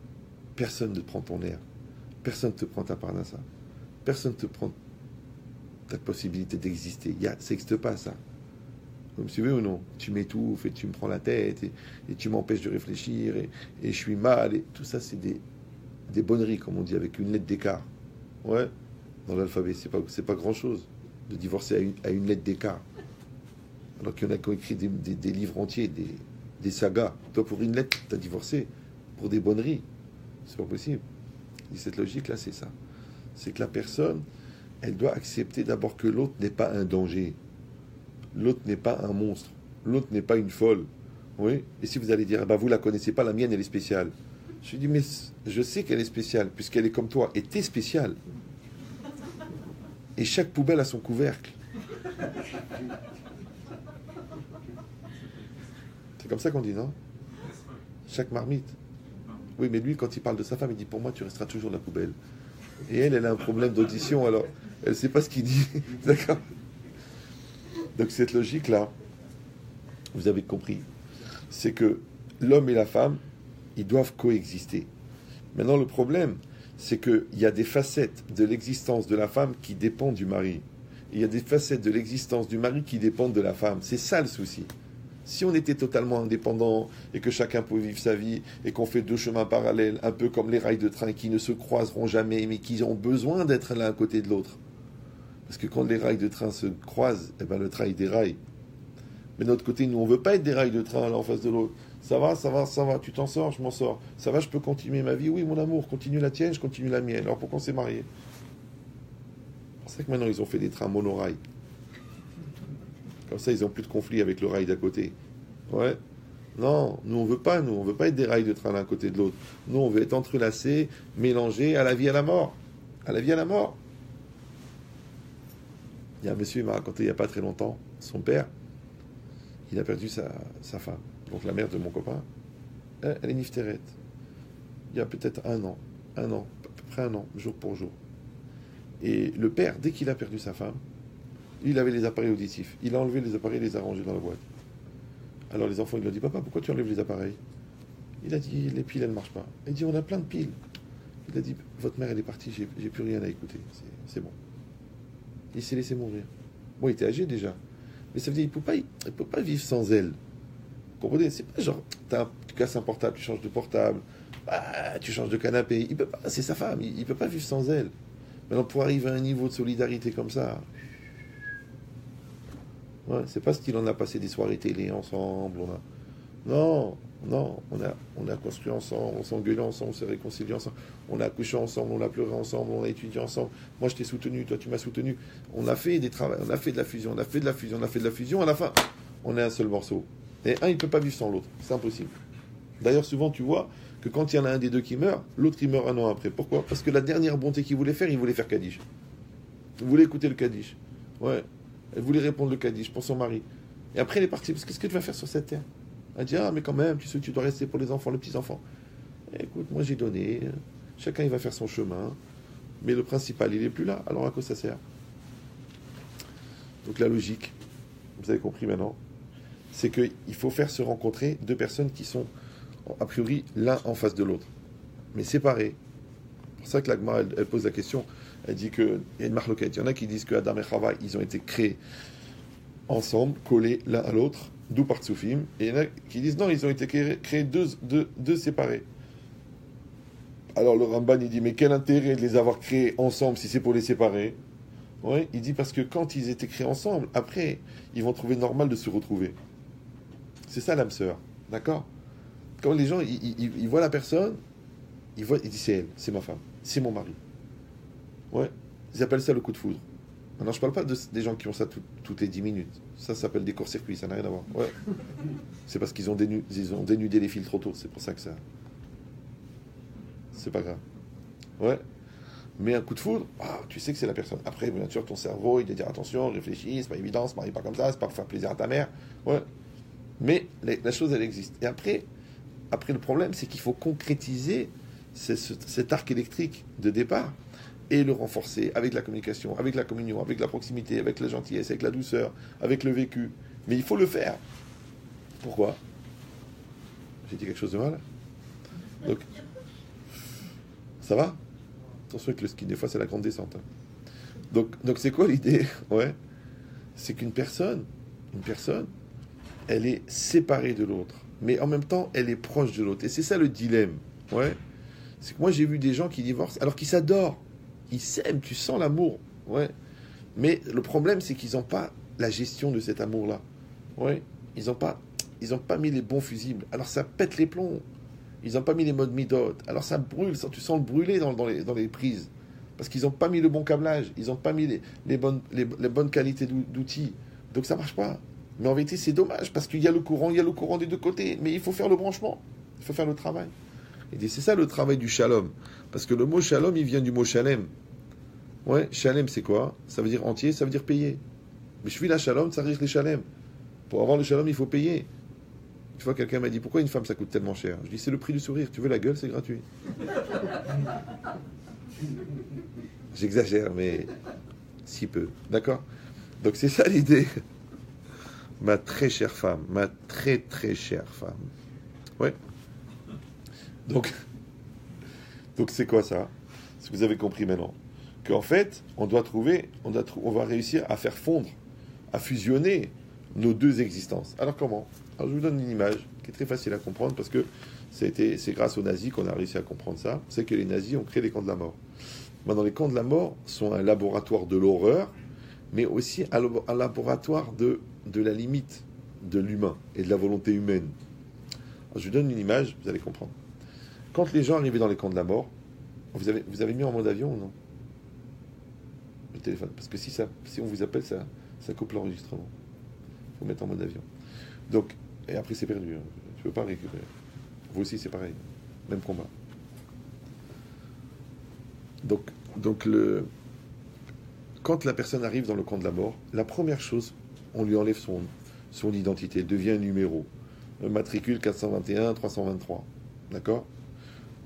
Personne ne te prend ton air. Personne ne te prend ta parnassa. Personne ne te prend ta possibilité d'exister. Ça n'existe pas, ça. Vous me suivez ou non? Tu m'étouffes et tu me prends la tête et tu m'empêches de réfléchir et je suis mal. Et tout ça, c'est des bonneries, comme on dit, avec une lettre d'écart. Ouais, dans l'alphabet, c'est pas grand-chose de divorcer à une lettre d'écart. Alors qu'il y en a qui ont écrit des livres entiers, des sagas. Toi, pour une lettre, tu as divorcé. Pour des bonneries. C'est pas possible. Et cette logique-là, c'est ça. C'est que la personne, elle doit accepter d'abord que l'autre n'est pas un danger. L'autre n'est pas un monstre. L'autre n'est pas une folle. Oui. Et si vous allez dire, vous la connaissez pas, la mienne, elle est spéciale. Je lui dis, mais je sais qu'elle est spéciale, puisqu'elle est comme toi. Et t'es spéciale. Et chaque poubelle a son couvercle. C'est comme ça qu'on dit, non? Chaque marmite. Oui, mais lui, quand il parle de sa femme, il dit, pour moi, tu resteras toujours la poubelle. Et elle a un problème d'audition, alors elle ne sait pas ce qu'il dit. D'accord? Donc cette logique-là, vous avez compris, c'est que l'homme et la femme, ils doivent coexister. Maintenant, le problème, c'est qu'il y a des facettes de l'existence de la femme qui dépendent du mari. Il y a des facettes de l'existence du mari qui dépendent de la femme. C'est ça le souci. Si on était totalement indépendant et que chacun pouvait vivre sa vie et qu'on fait deux chemins parallèles, un peu comme les rails de train qui ne se croiseront jamais, mais qui ont besoin d'être l'un à côté de l'autre. Parce que quand les rails de train se croisent, le train il déraille. Mais de notre côté, nous, on ne veut pas être des rails de train là en face de l'autre. Ça va, tu t'en sors, je m'en sors. Ça va, je peux continuer ma vie. Oui, mon amour, continue la tienne, je continue la mienne. Alors pourquoi on s'est mariés? C'est pour ça que maintenant, ils ont fait des trains monorails. Comme ça, ils n'ont plus de conflit avec le rail d'à côté. Ouais. Non, nous, on veut pas être des rails de train l'un à côté de l'autre. Nous, on veut être entrelacés, mélangés à la vie, à la mort. À la vie, à la mort. Il y a un monsieur, il m'a raconté il n'y a pas très longtemps, son père, il a perdu sa femme. Donc la mère de mon copain, elle est nifterette. Il y a peut-être un an, à peu près un an, jour pour jour. Et le père, dès qu'il a perdu sa femme, il avait les appareils auditifs. Il a enlevé les appareils et les a rangés dans la boîte. Alors les enfants, ils lui ont dit, papa, pourquoi tu enlèves les appareils? Il a dit, les piles, elles ne marchent pas. Il dit, on a plein de piles. Il a dit, votre mère, elle est partie, j'ai plus rien à écouter. C'est bon. Il s'est laissé mourir. Bon, il était âgé déjà. Mais ça veut dire qu'il ne peut pas vivre sans elle. Vous comprenez? C'est pas genre, tu casses un portable, tu changes de portable, tu changes de canapé. Il peut pas, c'est sa femme, il ne peut pas vivre sans elle. Maintenant, pour arriver à un niveau de solidarité comme ça, ouais, c'est parce qu'il en a passé des soirées télé ensemble. Non, non, on a construit ensemble, on s'engueulait ensemble, on s'est réconcilié ensemble, on a accouché ensemble, on a pleuré ensemble, on a étudié ensemble. Moi, je t'ai soutenu, toi, tu m'as soutenu. On a fait des travaux, on a fait de la fusion, on a fait de la fusion, on a fait de la fusion. À la fin, on est un seul morceau. Et un, il ne peut pas vivre sans l'autre. C'est impossible. D'ailleurs, souvent, tu vois que quand il y en a un des deux qui meurt, l'autre, il meurt un an après. Pourquoi? Parce que la dernière bonté qu'il voulait faire, il voulait faire Kaddish. Il voulait écouter le Kaddish. Ouais. Elle voulait répondre le Kaddish pour son mari. Et après, elle est partie. Parce que qu'est-ce que tu vas faire sur cette terre? Elle dit, ah, mais quand même, tu sais que tu dois rester pour les enfants, les petits-enfants. Écoute, moi, j'ai donné. Chacun, il va faire son chemin. Mais le principal, il n'est plus là. Alors, à quoi ça sert? Donc, la logique, vous avez compris maintenant, c'est qu'il faut faire se rencontrer deux personnes qui sont, a priori, l'un en face de l'autre. Mais séparés. C'est pour ça que l'Agma, elle pose la question. Elle dit qu'il y a une marloquette. Il y en a qui disent que Adam et Chava, ils ont été créés ensemble, collés l'un à l'autre, d'où par Tsoufim. Et il y en a qui disent non, ils ont été créés deux séparés. Alors le Ramban, il dit, mais quel intérêt de les avoir créés ensemble si c'est pour les séparer? Oui, il dit parce que quand ils étaient créés ensemble, après, ils vont trouver normal de se retrouver. C'est ça l'âme sœur, d'accord? Quand les gens, ils voient la personne, ils disent c'est elle, c'est ma femme, c'est mon mari. Ouais, ils appellent ça le coup de foudre. Maintenant, je ne parle pas des gens qui ont ça toutes les 10 minutes. Ça s'appelle des court-circuits, ça n'a rien à voir. Ouais. C'est parce qu'ils ont dénudé les fils trop tôt, c'est pour ça que ça... C'est pas grave. Ouais. Mais un coup de foudre, tu sais que c'est la personne. Après, bien sûr, ton cerveau, il va dire attention, réfléchis, c'est pas évident, c'est pas comme ça, c'est pas pour faire plaisir à ta mère. Ouais. Mais la chose, elle existe. Et après le problème, c'est qu'il faut concrétiser cet arc électrique de départ et le renforcer avec la communication, avec la communion, avec la proximité, avec la gentillesse, avec la douceur, avec le vécu. Mais il faut le faire. Pourquoi? J'ai dit quelque chose de mal? Donc, ça va? Attention avec le ski, des fois c'est la grande descente. Donc c'est quoi l'idée? Ouais. C'est qu'une personne, elle est séparée de l'autre, mais en même temps, elle est proche de l'autre. Et c'est ça le dilemme. Ouais. C'est que moi, j'ai vu des gens qui divorcent alors qu'ils s'adorent. Ils s'aiment, tu sens l'amour. Ouais. Mais le problème, c'est qu'ils n'ont pas la gestion de cet amour-là. Ouais. Ils n'ont pas mis les bons fusibles. Alors ça pète les plombs. Ils n'ont pas mis les modes midot. Alors ça brûle, tu sens le brûler dans les prises. Parce qu'ils n'ont pas mis le bon câblage. Ils n'ont pas mis les bonnes qualités d'outils. Donc ça ne marche pas. Mais en vérité, c'est dommage parce qu'il y a le courant des deux côtés. Mais il faut faire le branchement. Il faut faire le travail. Et c'est ça le travail du shalom. Parce que le mot shalom, il vient du mot shalem. Ouais, shalem, c'est quoi? Ça veut dire entier, ça veut dire payer. Mais je suis la shalom, ça veut dire les shalem. Pour avoir le shalom, il faut payer. Une fois, quelqu'un m'a dit, pourquoi une femme, ça coûte tellement cher? Je dis, c'est le prix du sourire. Tu veux la gueule, c'est gratuit. J'exagère, mais si peu. D'accord? Donc c'est ça l'idée. Ma très chère femme. Ma très très chère femme. Ouais. Donc c'est quoi ça? Si vous avez compris maintenant. Qu'en fait, on va réussir à faire fondre, à fusionner nos deux existences. Alors comment? Alors je vous donne une image qui est très facile à comprendre parce que c'est grâce aux nazis qu'on a réussi à comprendre ça. C'est que les nazis ont créé les camps de la mort. Maintenant, les camps de la mort sont un laboratoire de l'horreur, mais aussi un laboratoire de la limite de l'humain et de la volonté humaine. Alors, je vous donne une image, vous allez comprendre. Quand les gens arrivaient dans les camps de la mort, vous avez mis en mode avion ou non? Le téléphone. Parce que si on vous appelle, ça coupe l'enregistrement. Il faut mettre en mode avion. Donc, et après c'est perdu. Tu ne peux pas récupérer. Vous aussi c'est pareil. Même combat. Donc quand la personne arrive dans le camp de la mort, la première chose, on lui enlève son identité, elle devient un numéro. Matricule 421, 323. D'accord?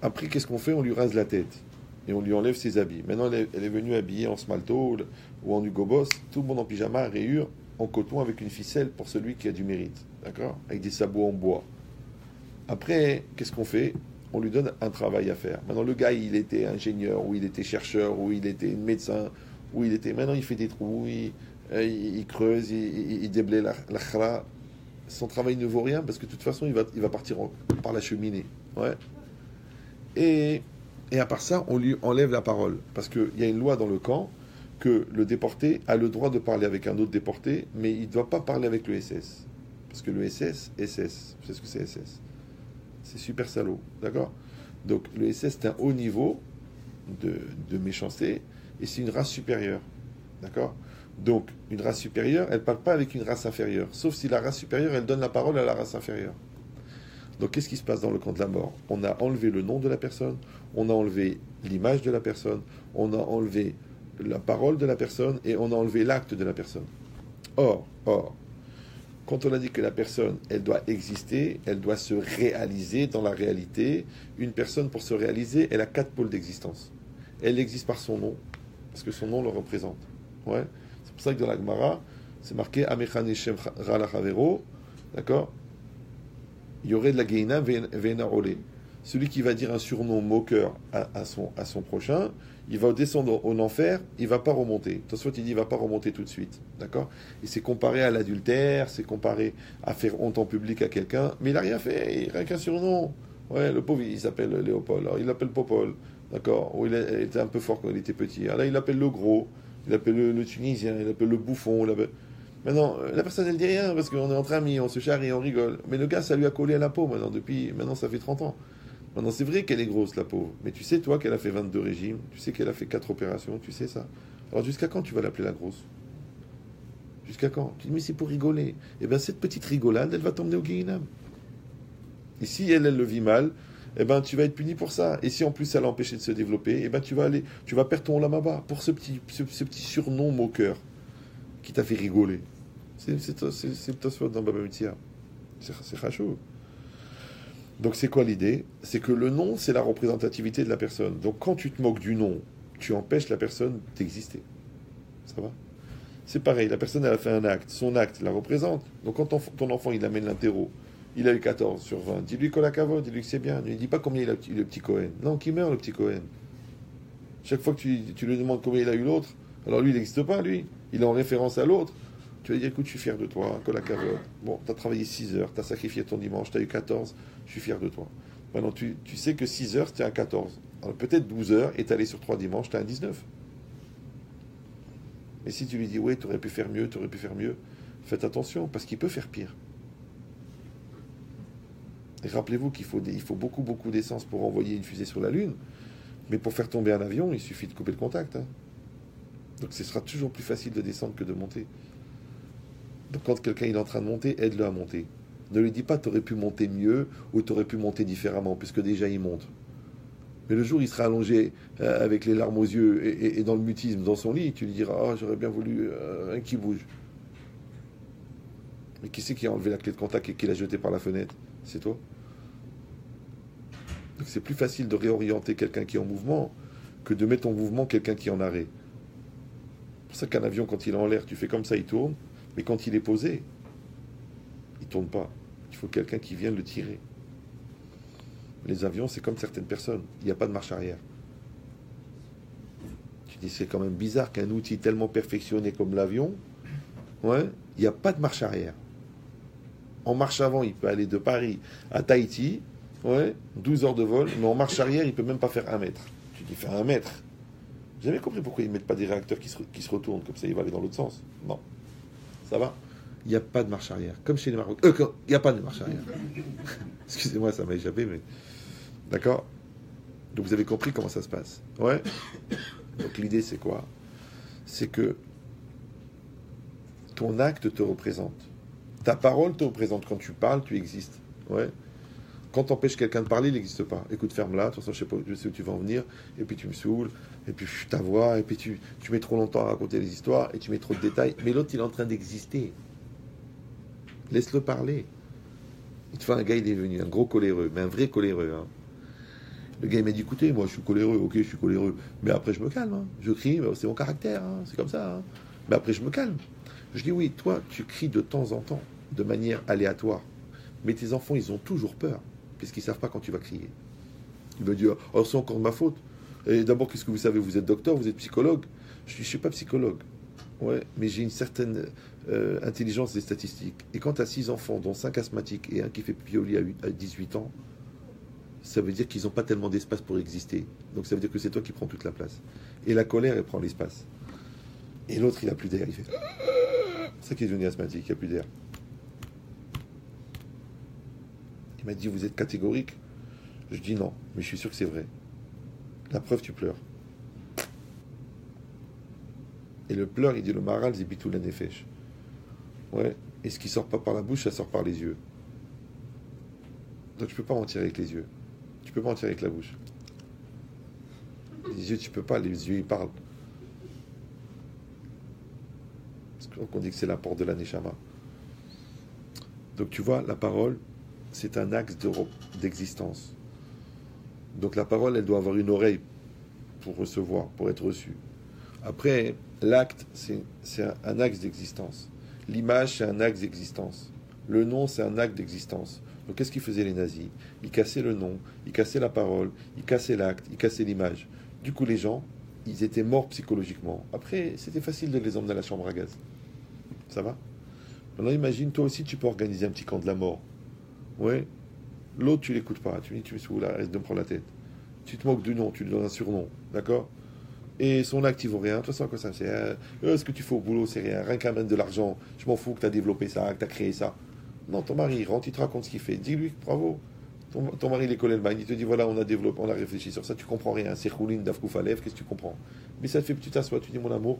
Après, qu'est-ce qu'on fait? On lui rase la tête. Et on lui enlève ses habits. Maintenant, elle est venue habillée en smalto ou en Hugo Boss, tout le monde en pyjama, à rayures, en coton avec une ficelle pour celui qui a du mérite. D'accord? Avec des sabots en bois. Après, qu'est-ce qu'on fait? On lui donne un travail à faire. Maintenant, le gars, il était ingénieur, ou il était chercheur, ou il était médecin, ou il était... Maintenant, il fait des trous, il creuse, il déblaye la khra. Son travail ne vaut rien parce que de toute façon, il va partir par la cheminée. Ouais. Et à part ça, on lui enlève la parole. Parce qu'il y a une loi dans le camp que le déporté a le droit de parler avec un autre déporté, mais il ne doit pas parler avec le SS. Parce que le SS, SS, c'est ce que c'est SS. C'est super salaud, d'accord? Donc le SS, c'est un haut niveau de méchanceté, et c'est une race supérieure, d'accord? Donc une race supérieure, elle ne parle pas avec une race inférieure, sauf si la race supérieure, elle donne la parole à la race inférieure. Donc qu'est-ce qui se passe dans le camp de la mort? On a enlevé le nom de la personne, on a enlevé l'image de la personne, on a enlevé la parole de la personne, et on a enlevé l'acte de la personne. Or, quand on a dit que la personne, elle doit exister, elle doit se réaliser dans la réalité, une personne, pour se réaliser, elle a 4 pôles d'existence. Elle existe par son nom, parce que son nom le représente. Ouais. C'est pour ça que dans la Gemara, c'est marqué Amechane Shem Rala Chavero, d'accord? Il y aurait de la Geina Ve'ena Olé. Celui qui va dire un surnom moqueur à son prochain, il va descendre en enfer, il ne va pas remonter. Attention, il dit il ne va pas remonter tout de suite. D'accord? Et c'est comparé à l'adultère, c'est comparé à faire honte en public à quelqu'un, mais il n'a rien fait, il n'a rien qu'un surnom. Ouais, le pauvre, il s'appelle Léopold, alors il l'appelle Popol. D'accord? Ou il était un peu fort quand il était petit. Alors là, il l'appelle le gros, il l'appelle le Tunisien, il l'appelle le bouffon. Maintenant, la personne, elle dit rien, parce qu'on est entre amis, on se charrie, on rigole. Mais le gars, ça lui a collé à la peau maintenant ça fait 30 ans. Maintenant, c'est vrai qu'elle est grosse, la pauvre. Mais tu sais, toi, qu'elle a fait 22 régimes. Tu sais qu'elle a fait 4 opérations. Tu sais ça. Alors, jusqu'à quand tu vas l'appeler la grosse? Jusqu'à quand? Tu dis, mais c'est pour rigoler. Eh bien, cette petite rigolade, elle va t'emmener au Guéhinam. Et si elle le vit mal, eh ben, tu vas être puni pour ça. Et si en plus, ça l'a empêché de se développer, eh ben, tu vas perdre ton olamaba pour ce petit surnom moqueur qui t'a fait rigoler. C'est Tosfot dans Baba Metzia. C'est chachou. Donc c'est quoi l'idée? C'est que le nom, c'est la représentativité de la personne. Donc quand tu te moques du nom, tu empêches la personne d'exister. Ça va? C'est pareil, la personne, elle a fait un acte. Son acte la représente. Donc quand ton enfant, il amène l'interro, il a eu 14 sur 20. Dis-lui qu'on la cavote, dis-lui que c'est bien. Ne lui dis pas combien il a eu le petit Cohen. Non, qu'il meurt le petit Cohen. Chaque fois que tu lui demandes combien il a eu l'autre, alors lui, il n'existe pas, lui. Il est en référence à l'autre. Tu vas dire, écoute, je suis fier de toi, que la cavote. Bon, tu as travaillé 6 heures, tu as sacrifié ton dimanche, tu as eu 14, je suis fier de toi. Maintenant, tu sais que 6 heures, tu es un 14. Alors, peut-être 12 heures, et tu es allé sur 3 dimanches, tu es un 19. Mais si tu lui dis, ouais, tu aurais pu faire mieux, faites attention, parce qu'il peut faire pire. Et rappelez-vous qu'il faut beaucoup, beaucoup d'essence pour envoyer une fusée sur la Lune, mais pour faire tomber un avion, il suffit de couper le contact. Hein. Donc, ce sera toujours plus facile de descendre que de monter. Donc quand quelqu'un est en train de monter, aide-le à monter. Ne lui dis pas tu aurais pu monter mieux ou tu aurais pu monter différemment, puisque déjà il monte. Mais le jour où il sera allongé avec les larmes aux yeux et dans le mutisme dans son lit, tu lui diras oh, j'aurais bien voulu un qui bouge. Mais qui c'est qui a enlevé la clé de contact et qui l'a jeté par la fenêtre? C'est toi. Donc c'est plus facile de réorienter quelqu'un qui est en mouvement que de mettre en mouvement quelqu'un qui est en arrêt. C'est pour ça qu'un avion, quand il est en l'air, tu fais comme ça, il tourne. Mais quand il est posé, il ne tourne pas. Il faut quelqu'un qui vienne le tirer. Les avions, c'est comme certaines personnes. Il n'y a pas de marche arrière. Tu dis, c'est quand même bizarre qu'un outil tellement perfectionné comme l'avion, ouais, il n'y a pas de marche arrière. En marche avant, il peut aller de Paris à Tahiti, ouais, 12 heures de vol, mais en marche arrière, il ne peut même pas faire 1 mètre. Tu dis, faire 1 mètre. J'ai jamais compris pourquoi ils ne mettent pas des réacteurs qui se retournent, comme ça, il va aller dans l'autre sens. Non. Ça va? Il n'y a pas de marche arrière. Comme chez les Marocains. Il n'y a pas de marche arrière. Excusez-moi, ça m'a échappé, mais... D'accord? Donc vous avez compris comment ça se passe. Ouais? Donc l'idée, c'est quoi? C'est que ton acte te représente. Ta parole te représente. Quand tu parles, tu existes. Ouais? Quand tu empêches quelqu'un de parler, il n'existe pas. Écoute, ferme-la, de toute façon, je sais où tu vas en venir, et puis tu me saoules, et puis ta voix, et puis tu mets trop longtemps à raconter les histoires, et tu mets trop de détails, mais l'autre, il est en train d'exister. Laisse-le parler. Une fois, un gars, il est venu, un gros coléreux, mais un vrai coléreux. Hein. Le gars, il m'a dit, écoutez, moi, je suis coléreux, ok, je suis coléreux, mais après, je me calme. Hein. Je crie, c'est mon caractère, hein. C'est comme ça. Hein. Mais après, je me calme. Je dis, oui, toi, tu cries de temps en temps, de manière aléatoire, mais tes enfants, ils ont toujours peur. Puisqu'ils ne savent pas quand tu vas crier. Il me dit, oh, c'est encore de ma faute. Et d'abord, qu'est-ce que vous savez? Vous êtes docteur, vous êtes psychologue? Je dis, je ne suis pas psychologue. Ouais, mais j'ai une certaine intelligence des statistiques. Et quand tu as 6 enfants, dont 5 asthmatiques et un qui fait pioli à 18 ans, ça veut dire qu'ils n'ont pas tellement d'espace pour exister. Donc ça veut dire que c'est toi qui prends toute la place. Et la colère, elle prend l'espace. Et l'autre, il n'a plus d'air. Il fait... C'est ça qui est devenu asthmatique, il n'y a plus d'air. m'a dit, vous êtes catégorique? Je dis non, mais je suis sûr que c'est vrai. La preuve, tu pleures. Et le pleur, il dit le maral, zibitou la nefesh. Ouais, et ce qui sort pas par la bouche, ça sort par les yeux. Donc tu peux pas mentir avec les yeux. Tu peux pas mentir avec la bouche. Les yeux, tu peux pas, les yeux, ils parlent. Parce qu'on dit que c'est la porte de la neshama. Donc tu vois, la parole, c'est un axe d'existence. Donc la parole, elle doit avoir une oreille pour recevoir, pour être reçue. Après, l'acte, c'est un axe d'existence. L'image, c'est un axe d'existence. Le nom, c'est un acte d'existence. Donc qu'est-ce qu'ils faisaient les nazis? Ils cassaient le nom, ils cassaient la parole, ils cassaient l'acte, ils cassaient l'image. Du coup, les gens, ils étaient morts psychologiquement. Après, c'était facile de les emmener à la chambre à gaz. Ça va? Maintenant, imagine, toi aussi, tu peux organiser un petit camp de la mort. Ouais. L'autre, tu l'écoutes pas. Tu dis, tu me saoules, arrête de me prendre la tête. Tu te moques du nom, tu lui donnes un surnom. D'accord? Et son acte, il vaut rien. De toute façon, à quoi ça me sert? Ce que tu fais au boulot, c'est rien. Rien qu'à mettre de l'argent. Je m'en fous que tu as développé ça, que tu as créé ça. Non, ton mari, il rentre, il te raconte ce qu'il fait. Dis-lui, bravo. Ton mari, il connaît le bain. Il te dit, voilà, on a développé, on a réfléchi sur ça. Tu comprends rien. C'est Khoulin, Dafkouf Alev, qu'est-ce que tu comprends? Mais ça te fait, tu t'assois, tu dis, mon amour,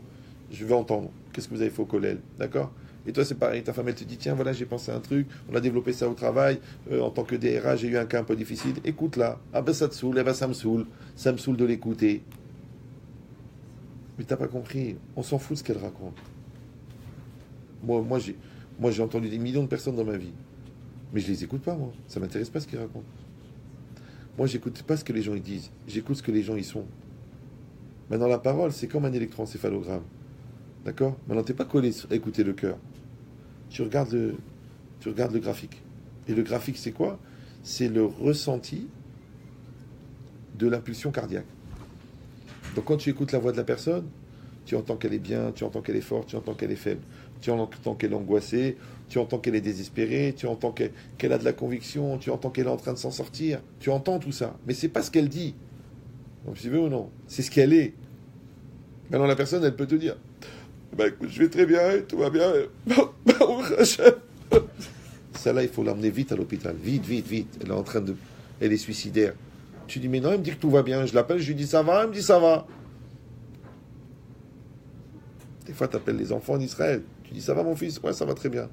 je vais entendre. Qu'est-ce que vous avez fait au collège? D'accord? Et toi, c'est pareil. Ta femme, elle te dit, tiens, voilà, j'ai pensé à un truc. On a développé ça au travail. En tant que DRH, j'ai eu un cas un peu difficile. Écoute-la. Ah ben, ça te saoule. Eh ben, ça me saoule. Ça me saoule de l'écouter. Mais t'as pas compris. On s'en fout de ce qu'elle raconte. Moi, j'ai entendu des millions de personnes dans ma vie. Mais je les écoute pas, moi. Ça m'intéresse pas ce qu'ils racontent. Moi, j'écoute pas ce que les gens ils disent. J'écoute ce que les gens ils sont. Maintenant, la parole, c'est comme un électroencéphalogramme. D'accord? Maintenant, t'es pas collé à écouter le cœur. Tu regardes le graphique. Et le graphique, c'est quoi? C'est le ressenti de l'impulsion cardiaque. Donc, quand tu écoutes la voix de la personne, tu entends qu'elle est bien, tu entends qu'elle est forte, tu entends qu'elle est faible, tu entends qu'elle est angoissée, tu entends qu'elle est désespérée, tu entends qu'elle a de la conviction, tu entends qu'elle est en train de s'en sortir. Tu entends tout ça. Mais c'est pas ce qu'elle dit. Donc, tu veux ou non? C'est ce qu'elle est. Maintenant, la personne, elle peut te dire, bah écoute, je vais très bien, tout va bien. Celle-là, il faut l'emmener vite à l'hôpital. Vite, vite, vite. Elle est suicidaire. Tu dis, mais non, elle me dit que tout va bien. Je l'appelle, je lui dis, ça va? Elle me dit, ça va. Des fois, tu appelles les enfants d'Israël. Tu dis, ça va mon fils? Ouais, ça va très bien.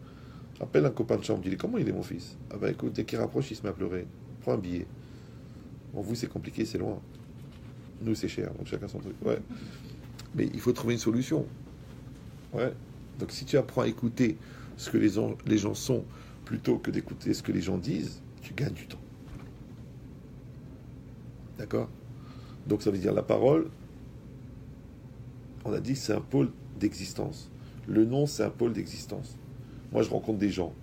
Appelle un copain de chambre. Tu dis, comment il est mon fils? Ah bah écoute, dès qu'il rapproche, il se met à pleurer. Prends un billet. Bon, vous, c'est compliqué, c'est loin. Nous, c'est cher. Donc chacun son truc. Ouais. Mais il faut trouver une solution. Ouais. Donc si tu apprends à écouter ce que les gens sont plutôt que d'écouter ce que les gens disent, tu gagnes du temps. D'accord? Donc ça veut dire la parole, on a dit que c'est un pôle d'existence. Le nom, c'est un pôle d'existence. Moi, je rencontre des gens.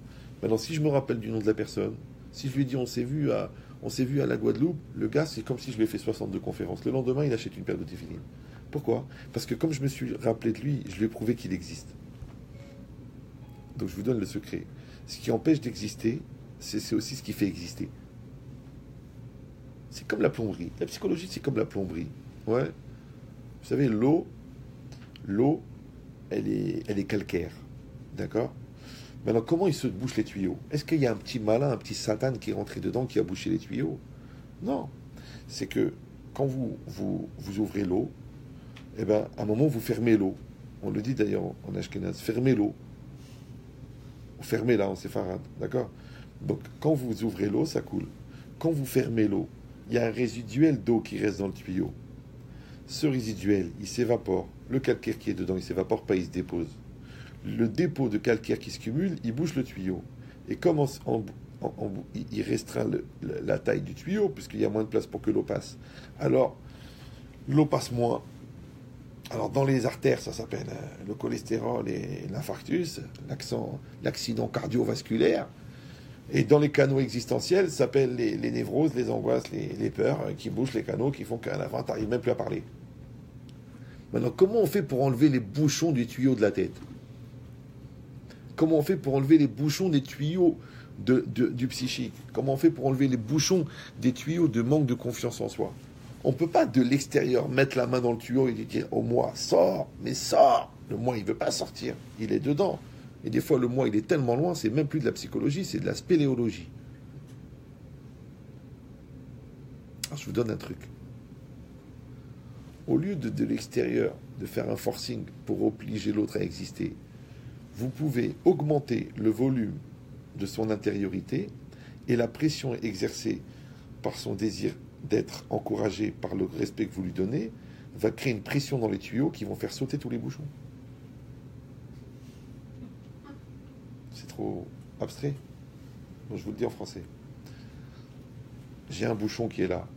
Maintenant, si je me rappelle du nom de la personne, si je lui dis on s'est vu à la Guadeloupe, le gars, c'est comme si je lui ai fait 62 conférences. Le lendemain, il achète une paire de téfilines. Pourquoi? Parce que comme je me suis rappelé de lui, je lui ai prouvé qu'il existe. Donc je vous donne le secret. Ce qui empêche d'exister, c'est aussi ce qui fait exister. C'est comme la plomberie. La psychologie, c'est comme la plomberie. Ouais. Vous savez, l'eau, elle est calcaire. D'accord? Maintenant, comment il se bouche les tuyaux? Est-ce qu'il y a un petit malin, un petit satan qui est rentré dedans, qui a bouché les tuyaux? Non. C'est que quand vous ouvrez l'eau, eh ben, à un moment, vous fermez l'eau. On le dit d'ailleurs en ashkénaze, fermez l'eau. Fermez-la en séfarade, d'accord? Donc, quand vous ouvrez l'eau, ça coule. Quand vous fermez l'eau, il y a un résiduel d'eau qui reste dans le tuyau. Ce résiduel, il s'évapore. Le calcaire qui est dedans, il s'évapore pas, il se dépose. Le dépôt de calcaire qui se cumule, il bouche le tuyau. Et comme il restreint la taille du tuyau, puisqu'il y a moins de place pour que l'eau passe, alors l'eau passe moins. Alors dans les artères, ça s'appelle le cholestérol et l'infarctus, l'accident cardiovasculaire. Et dans les canaux existentiels, ça s'appelle les névroses, les angoisses, les peurs qui bouchent les canaux, qui font qu'à la fin, tu n'arrives même plus à parler. Maintenant, comment on fait pour enlever les bouchons du tuyau de la tête? Comment on fait pour enlever les bouchons des tuyaux du psychique? Comment on fait pour enlever les bouchons des tuyaux de manque de confiance en soi? On ne peut pas de l'extérieur mettre la main dans le tuyau et dire « Oh moi, sors, mais sors !» Le moi, il ne veut pas sortir, il est dedans. Et des fois, le moi, il est tellement loin, c'est même plus de la psychologie, c'est de la spéléologie. Alors, je vous donne un truc. Au lieu de l'extérieur, de faire un forcing pour obliger l'autre à exister, vous pouvez augmenter le volume de son intériorité et la pression exercée par son désir d'être encouragé par le respect que vous lui donnez va créer une pression dans les tuyaux qui vont faire sauter tous les bouchons. C'est trop abstrait. Donc je vous le dis en français. J'ai un bouchon qui est là.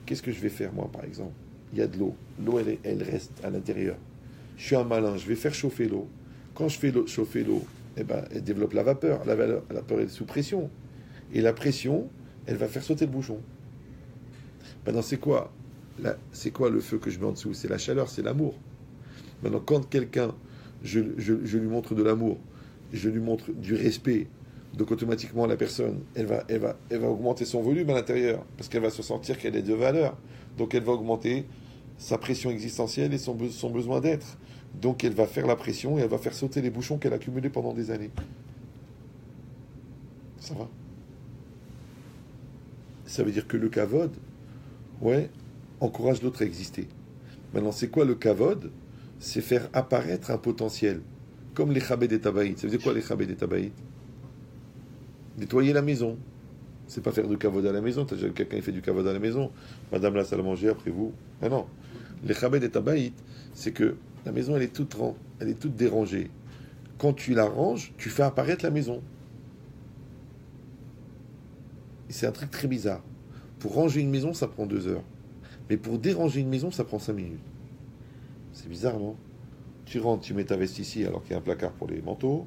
Qu'est-ce que je vais faire, moi, par exemple? Il y a de l'eau. L'eau, elle reste à l'intérieur. Je suis un malin, je vais faire chauffer l'eau. Quand je fais chauffer l'eau, eh ben, elle développe la vapeur. La vapeur est sous pression. Et la pression, elle va faire sauter le bouchon. Maintenant, c'est quoi le feu que je mets en dessous? C'est la chaleur, c'est l'amour. Maintenant, quand quelqu'un, je lui montre de l'amour, je lui montre du respect, donc automatiquement la personne, elle va augmenter son volume à l'intérieur, parce qu'elle va se sentir qu'elle est de valeur. Donc elle va augmenter sa pression existentielle et son besoin d'être. Donc elle va faire la pression et elle va faire sauter les bouchons qu'elle a accumulés pendant des années. Ça va? Ça veut dire que le kavod, encourage l'autre à exister. Maintenant, c'est quoi le kavod? C'est faire apparaître un potentiel. Comme les chabed et tabaït. Ça veut dire quoi les chabed et tabaït? Nettoyer la maison. C'est pas faire du kavod à la maison. T'as déjà quelqu'un qui fait du kavod à la maison. Madame la salle à manger après vous. Ah non. Les chabed et tabaït, c'est que la maison elle est toute dérangée. Quand tu la ranges, tu fais apparaître la maison. Et c'est un truc très bizarre. Pour ranger une maison, ça prend 2 heures. Mais pour déranger une maison, ça prend 5 minutes. C'est bizarre, non? Tu rentres, tu mets ta veste ici alors qu'il y a un placard pour les manteaux.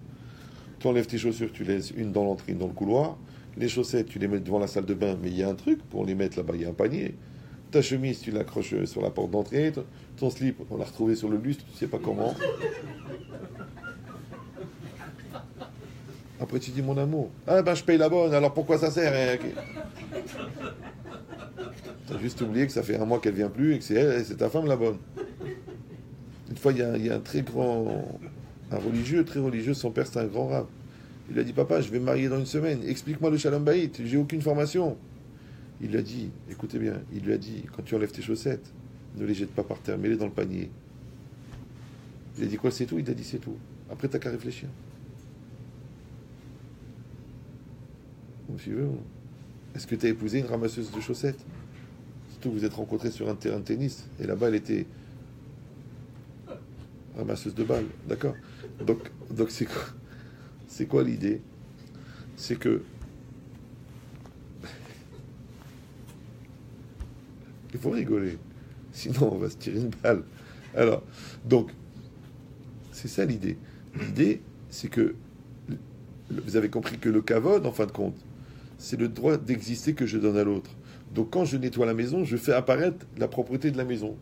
Tu enlèves tes chaussures, tu laisses une dans l'entrée, une dans le couloir. Les chaussettes, tu les mets devant la salle de bain, mais il y a un truc pour les mettre là-bas, il y a un panier. Ta chemise, tu l'accroches sur la porte d'entrée. Ton slip, on l'a retrouvé sur le lustre, tu sais pas comment. Après, tu dis mon amour. Ah ben, je paye la bonne, alors pourquoi ça sert? T'as juste oublié que ça fait 1 mois qu'elle vient plus et que c'est elle, c'est ta femme la bonne. Une fois, il y a un religieux, très religieux, son père c'est un grand rab. Il lui a dit, papa, je vais me marier dans 1 semaine, explique-moi le shalom baït, j'ai aucune formation. Il lui a dit, écoutez bien, il lui a dit, quand tu enlèves tes chaussettes, ne les jette pas par terre, mets-les dans le panier. Il a dit quoi, c'est tout? Il a dit c'est tout. Après, t'as qu'à réfléchir. Vous me suivez? Est-ce que tu as épousé une ramasseuse de chaussettes? Surtout que vous êtes rencontrés sur un terrain de tennis, et là-bas, elle était ramasseuse de balles, d'accord? Donc c'est quoi l'idée? C'est que il faut rigoler, sinon on va se tirer une balle. Alors, donc, c'est ça l'idée. L'idée, c'est que vous avez compris que le kavod, en fin de compte, c'est le droit d'exister que je donne à l'autre. Donc quand je nettoie la maison, je fais apparaître la propreté de la maison.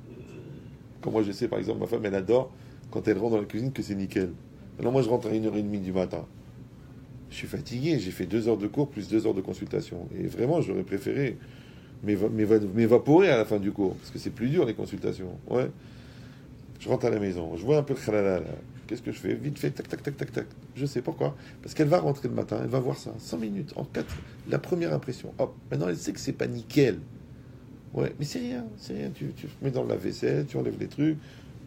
Comme moi je sais, par exemple, ma femme, elle adore quand elle rentre dans la cuisine que c'est nickel. Alors moi je rentre à 1h30 du matin. Je suis fatigué, j'ai fait 2 heures de cours plus 2 heures de consultation. Et vraiment, j'aurais préféré m'évaporer à la fin du cours, parce que c'est plus dur les consultations. Ouais. Je rentre à la maison, je vois un peu le khalala là. Qu'est-ce que je fais? Vite fait, tac, tac, tac, tac, tac. Je sais pourquoi. Parce qu'elle va rentrer le matin, elle va voir ça, 100 minutes, en 4, la première impression. Hop, maintenant elle sait que c'est pas nickel. Ouais, mais c'est rien, c'est rien. Tu mets dans la vaisselle, tu enlèves les trucs,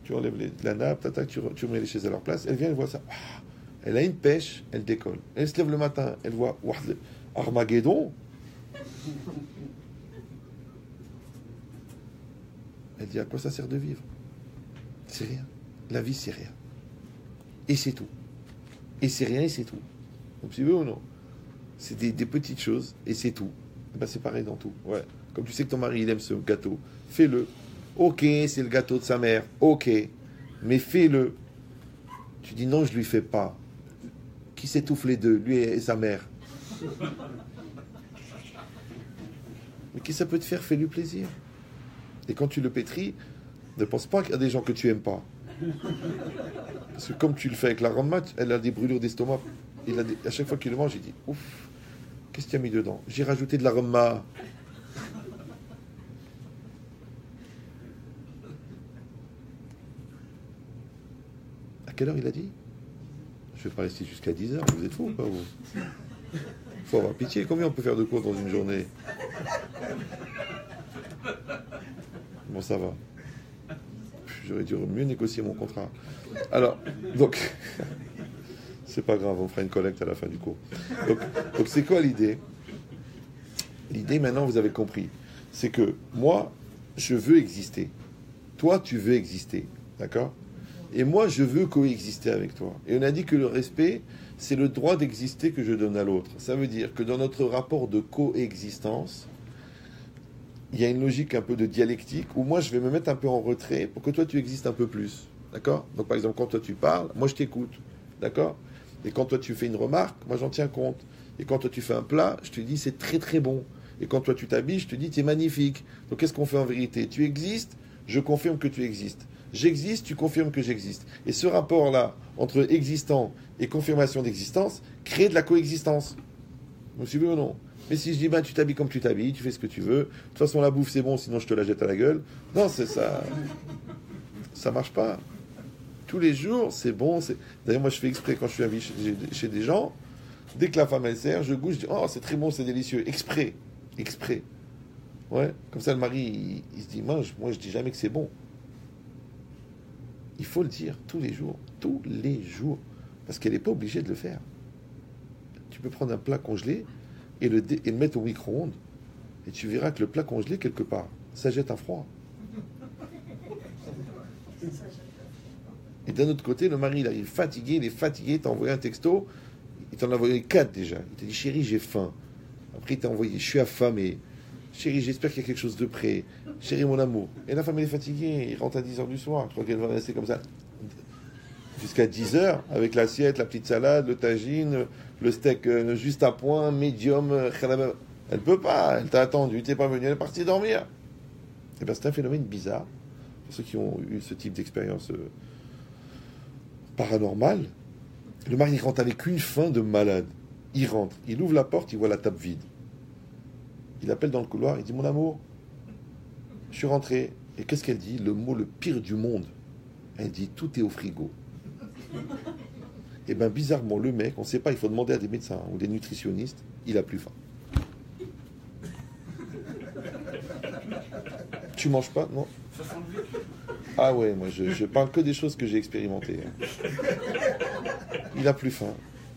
tu enlèves la nappe, tac, tac, tu remets les chaises à leur place. Elle vient, elle voit ça. Ah, elle a une pêche, elle décolle. Elle se lève le matin, elle voit Armageddon. Elle dit à quoi ça sert de vivre? C'est rien. La vie, c'est rien. Et c'est tout. Et c'est rien et c'est tout. Vous suivez ou non? C'est des petites choses et c'est tout. Ben, c'est pareil dans tout. Ouais. Comme tu sais que ton mari, il aime ce gâteau, fais-le. Ok, c'est le gâteau de sa mère. Ok. Mais fais-le. Tu dis non, je lui fais pas. Qui s'étouffe les deux, lui et sa mère? Mais qui ça peut te faire? Fais-lui plaisir. Et quand tu le pétris, ne pense pas qu'il y a des gens que tu aimes pas. Parce que comme tu le fais avec la rama, elle a des brûlures d'estomac. À chaque fois qu'il le mange, il dit ouf, qu'est-ce qu'il y a mis dedans? J'ai rajouté de la rama. À quelle heure il a dit? Je vais pas rester jusqu'à 10h, vous êtes fous ou pas vous? Faut avoir pitié, combien on peut faire de cours dans une journée? Bon, ça va. J'aurais dû mieux négocier mon contrat. Alors, donc, c'est pas grave, on fera une collecte à la fin du cours. Donc c'est quoi l'idée? L'idée, maintenant, vous avez compris. C'est que moi, je veux exister. Toi, tu veux exister. D'accord? Et moi, je veux coexister avec toi. Et on a dit que le respect, c'est le droit d'exister que je donne à l'autre. Ça veut dire que dans notre rapport de coexistence, il y a une logique un peu de dialectique où moi, je vais me mettre un peu en retrait pour que toi, tu existes un peu plus. D'accord? Donc, par exemple, quand toi, tu parles, moi, je t'écoute. D'accord? Et quand toi, tu fais une remarque, moi, j'en tiens compte. Et quand toi, tu fais un plat, je te dis, c'est très, très bon. Et quand toi, tu t'habilles, je te dis, tu es magnifique. Donc, qu'est-ce qu'on fait en vérité? Tu existes, je confirme que tu existes. J'existe, tu confirmes que j'existe. Et ce rapport-là, entre existant et confirmation d'existence, crée de la coexistence. Vous me suivez ou non? Mais si je dis, ben, tu t'habilles comme tu t'habilles, tu fais ce que tu veux, de toute façon, la bouffe, c'est bon, sinon je te la jette à la gueule. Non, c'est ça. Ça marche pas. Tous les jours, c'est bon. D'ailleurs, moi, je fais exprès quand je suis invité chez des gens, dès que la femme, elle sert, je goûte, je dis, oh, c'est très bon, c'est délicieux. Exprès. Exprès. Ouais. Comme ça, le mari, il se dit, moi, je dis jamais que c'est bon. Il faut le dire tous les jours. Tous les jours. Parce qu'elle n'est pas obligée de le faire. Tu peux prendre un plat congelé et le mettre au micro-ondes. Et tu verras que le plat congelé, quelque part, ça jette un froid. Et d'un autre côté, le mari, il arrive fatigué, il t'a envoyé un texto, il t'en a envoyé 4 déjà. Il t'a dit, chérie, j'ai faim. Après, il t'a envoyé, je suis affamé. Chérie, j'espère qu'il y a quelque chose de prêt. Chérie, mon amour. Et la femme, elle est fatiguée. Il rentre à 10h du soir. Je crois qu'elle va rester comme ça jusqu'à 10h, avec l'assiette, la petite salade, le tagine, le steak juste à point, médium. Elle peut pas. Elle t'a attendu. T'es pas venu. Elle est partie dormir. Et bien, c'est un phénomène bizarre. Pour ceux qui ont eu ce type d'expérience paranormale, le mari rentre avec une faim de malade. Il rentre. Il ouvre la porte. Il voit la table vide. Il appelle dans le couloir, il dit, mon amour, je suis rentré. Et qu'est-ce qu'elle dit? Le mot le pire du monde. Elle dit, tout est au frigo. Et bien, bizarrement, le mec, on ne sait pas, il faut demander à des médecins ou des nutritionnistes, il a plus faim. Tu manges pas? Non. Ah ouais, moi, je parle que des choses que j'ai expérimentées. Il a plus faim.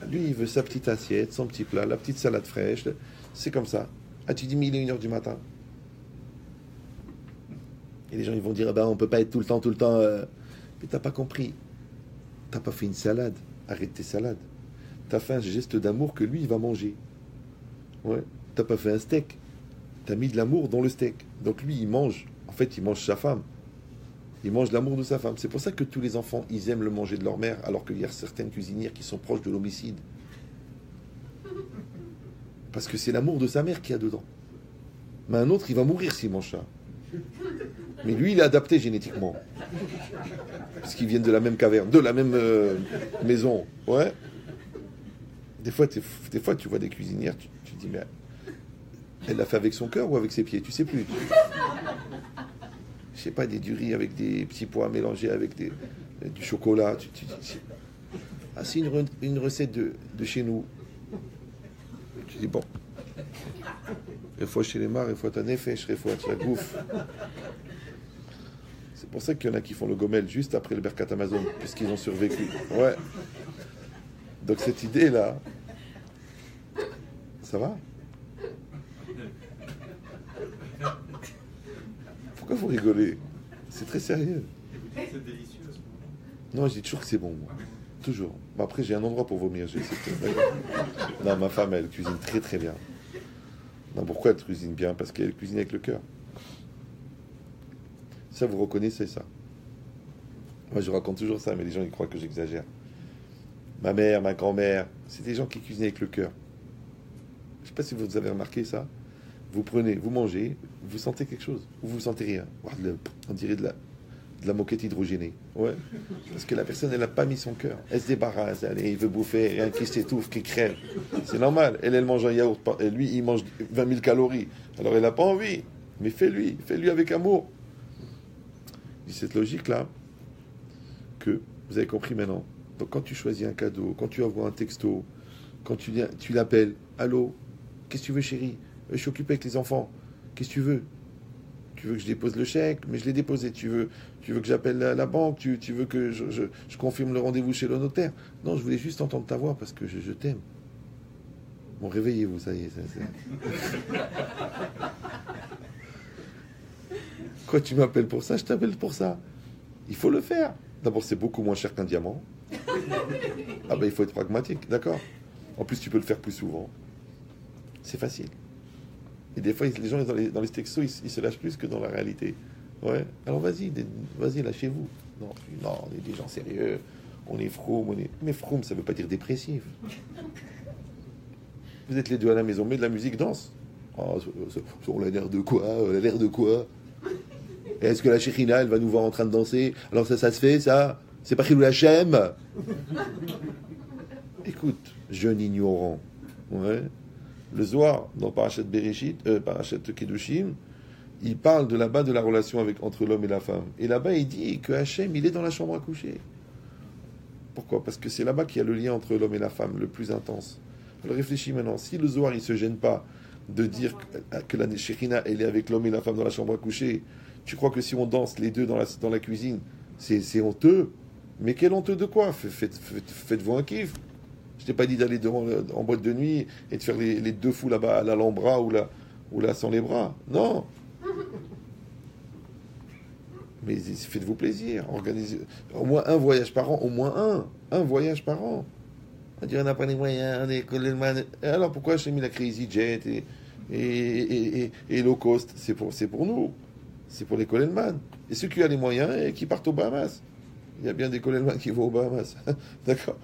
Lui, il veut sa petite assiette, son petit plat, la petite salade fraîche. C'est comme ça. Ah, tu dis, mais il est 1h du matin. Et les gens, ils vont dire, on peut pas être tout le temps. Mais t'as pas compris. T'as pas fait une salade. Arrête tes salades. T'as fait un geste d'amour que lui, il va manger. Ouais. T'as pas fait un steak. T'as mis de l'amour dans le steak. Donc lui, il mange. En fait, il mange sa femme. Il mange l'amour de sa femme. C'est pour ça que tous les enfants, ils aiment le manger de leur mère, alors qu'il y a certaines cuisinières qui sont proches de l'homicide. Parce que c'est l'amour de sa mère qu'il y a dedans. Mais un autre, il va mourir s'il mange ça. Mais lui, il est adapté génétiquement. Parce qu'ils viennent de la même caverne, de la même maison. Ouais. Des fois, tu vois des cuisinières, tu te dis, mais elle l'a fait avec son cœur ou avec ses pieds? Tu sais plus. Je sais pas, du riz avec des petits pois mélangés avec du chocolat. Ah, c'est une recette de chez nous. Tu dis, bon, il faut chez les mares, il faut un effet, il faut la bouffe. C'est pour ça qu'il y en a qui font le gomel juste après le Berkat Amazon, puisqu'ils ont survécu. Ouais. Donc cette idée-là, ça va? Pourquoi vous rigolez? C'est très sérieux. C'est délicieux. Non, je dis toujours que c'est bon, moi. Toujours. Mais après, j'ai un endroit pour vomir. Non, ma femme, elle cuisine très très bien. Non, pourquoi elle cuisine bien? Parce qu'elle cuisine avec le cœur. Ça, vous reconnaissez ça? Moi, je raconte toujours ça, mais les gens, ils croient que j'exagère. Ma mère, ma grand-mère, c'est des gens qui cuisinent avec le cœur. Je ne sais pas si vous avez remarqué ça. Vous prenez, vous mangez, vous sentez quelque chose, ou vous sentez rien. On dirait de la moquette hydrogénée. Ouais. Parce que la personne, elle n'a pas mis son cœur. Elle se débarrasse, allez, il veut bouffer, rien qui s'étouffe, qui crève. C'est normal. Elle mange un yaourt, et lui, il mange 20 000 calories. Alors, elle n'a pas envie. Mais fais-lui avec amour. C'est cette logique-là que vous avez compris maintenant. Donc, quand tu choisis un cadeau, quand tu envoies un texto, quand tu l'appelles, allô, qu'est-ce que tu veux, chérie? Je suis occupé avec les enfants. Qu'est-ce que tu veux? Tu veux que je dépose le chèque, mais je l'ai déposé. Tu veux que j'appelle la banque, tu veux que je confirme le rendez-vous chez le notaire. Non, je voulais juste entendre ta voix parce que je t'aime. Bon, réveillez-vous, ça y est. Quoi, tu m'appelles pour ça? Je t'appelle pour ça. Il faut le faire. D'abord, c'est beaucoup moins cher qu'un diamant. Ah ben, il faut être pragmatique, d'accord. En plus, tu peux le faire plus souvent. C'est facile. Et des fois, les gens dans les textos, ils se lâchent plus que dans la réalité. Ouais. Alors vas-y, lâchez-vous. Non, on est des gens sérieux. On est froum, Mais froum, ça veut pas dire dépressif. Vous êtes les deux à la maison, mais de la musique, danse. Oh, on a l'air de quoi? Est-ce que la Shekhinah, elle va nous voir en train de danser? Alors ça se fait, ça? C'est pas Chilul Hashem? Écoute, jeune ignorant. Ouais. Le Zohar, dans Parashat Bereshit, Parashat Kedushim, il parle de là-bas de la relation entre l'homme et la femme. Et là-bas, il dit que Hachem, il est dans la chambre à coucher. Pourquoi? Parce que c'est là-bas qu'il y a le lien entre l'homme et la femme, le plus intense. Alors réfléchis maintenant, si le Zohar, il ne se gêne pas de dire que la Shekhinah, elle est avec l'homme et la femme dans la chambre à coucher, tu crois que si on danse les deux dans la cuisine, c'est honteux? Mais quel honteux de quoi? Faites-vous un kiff. Je t'ai pas dit d'aller en boîte de nuit et de faire les deux fous là-bas à l'Alhambra ou là sans les bras. Non. Mais faites-vous plaisir. Organisez au moins un voyage par an. Au moins un voyage par an. On dirait qu'on n'a pas les moyens. Alors pourquoi j'ai mis la créé EasyJet et low cost? C'est pour nous. C'est pour les Coleman. Et ceux qui ont les moyens et qui partent aux Bahamas. Il y a bien des Coleman qui vont aux Bahamas. D'accord?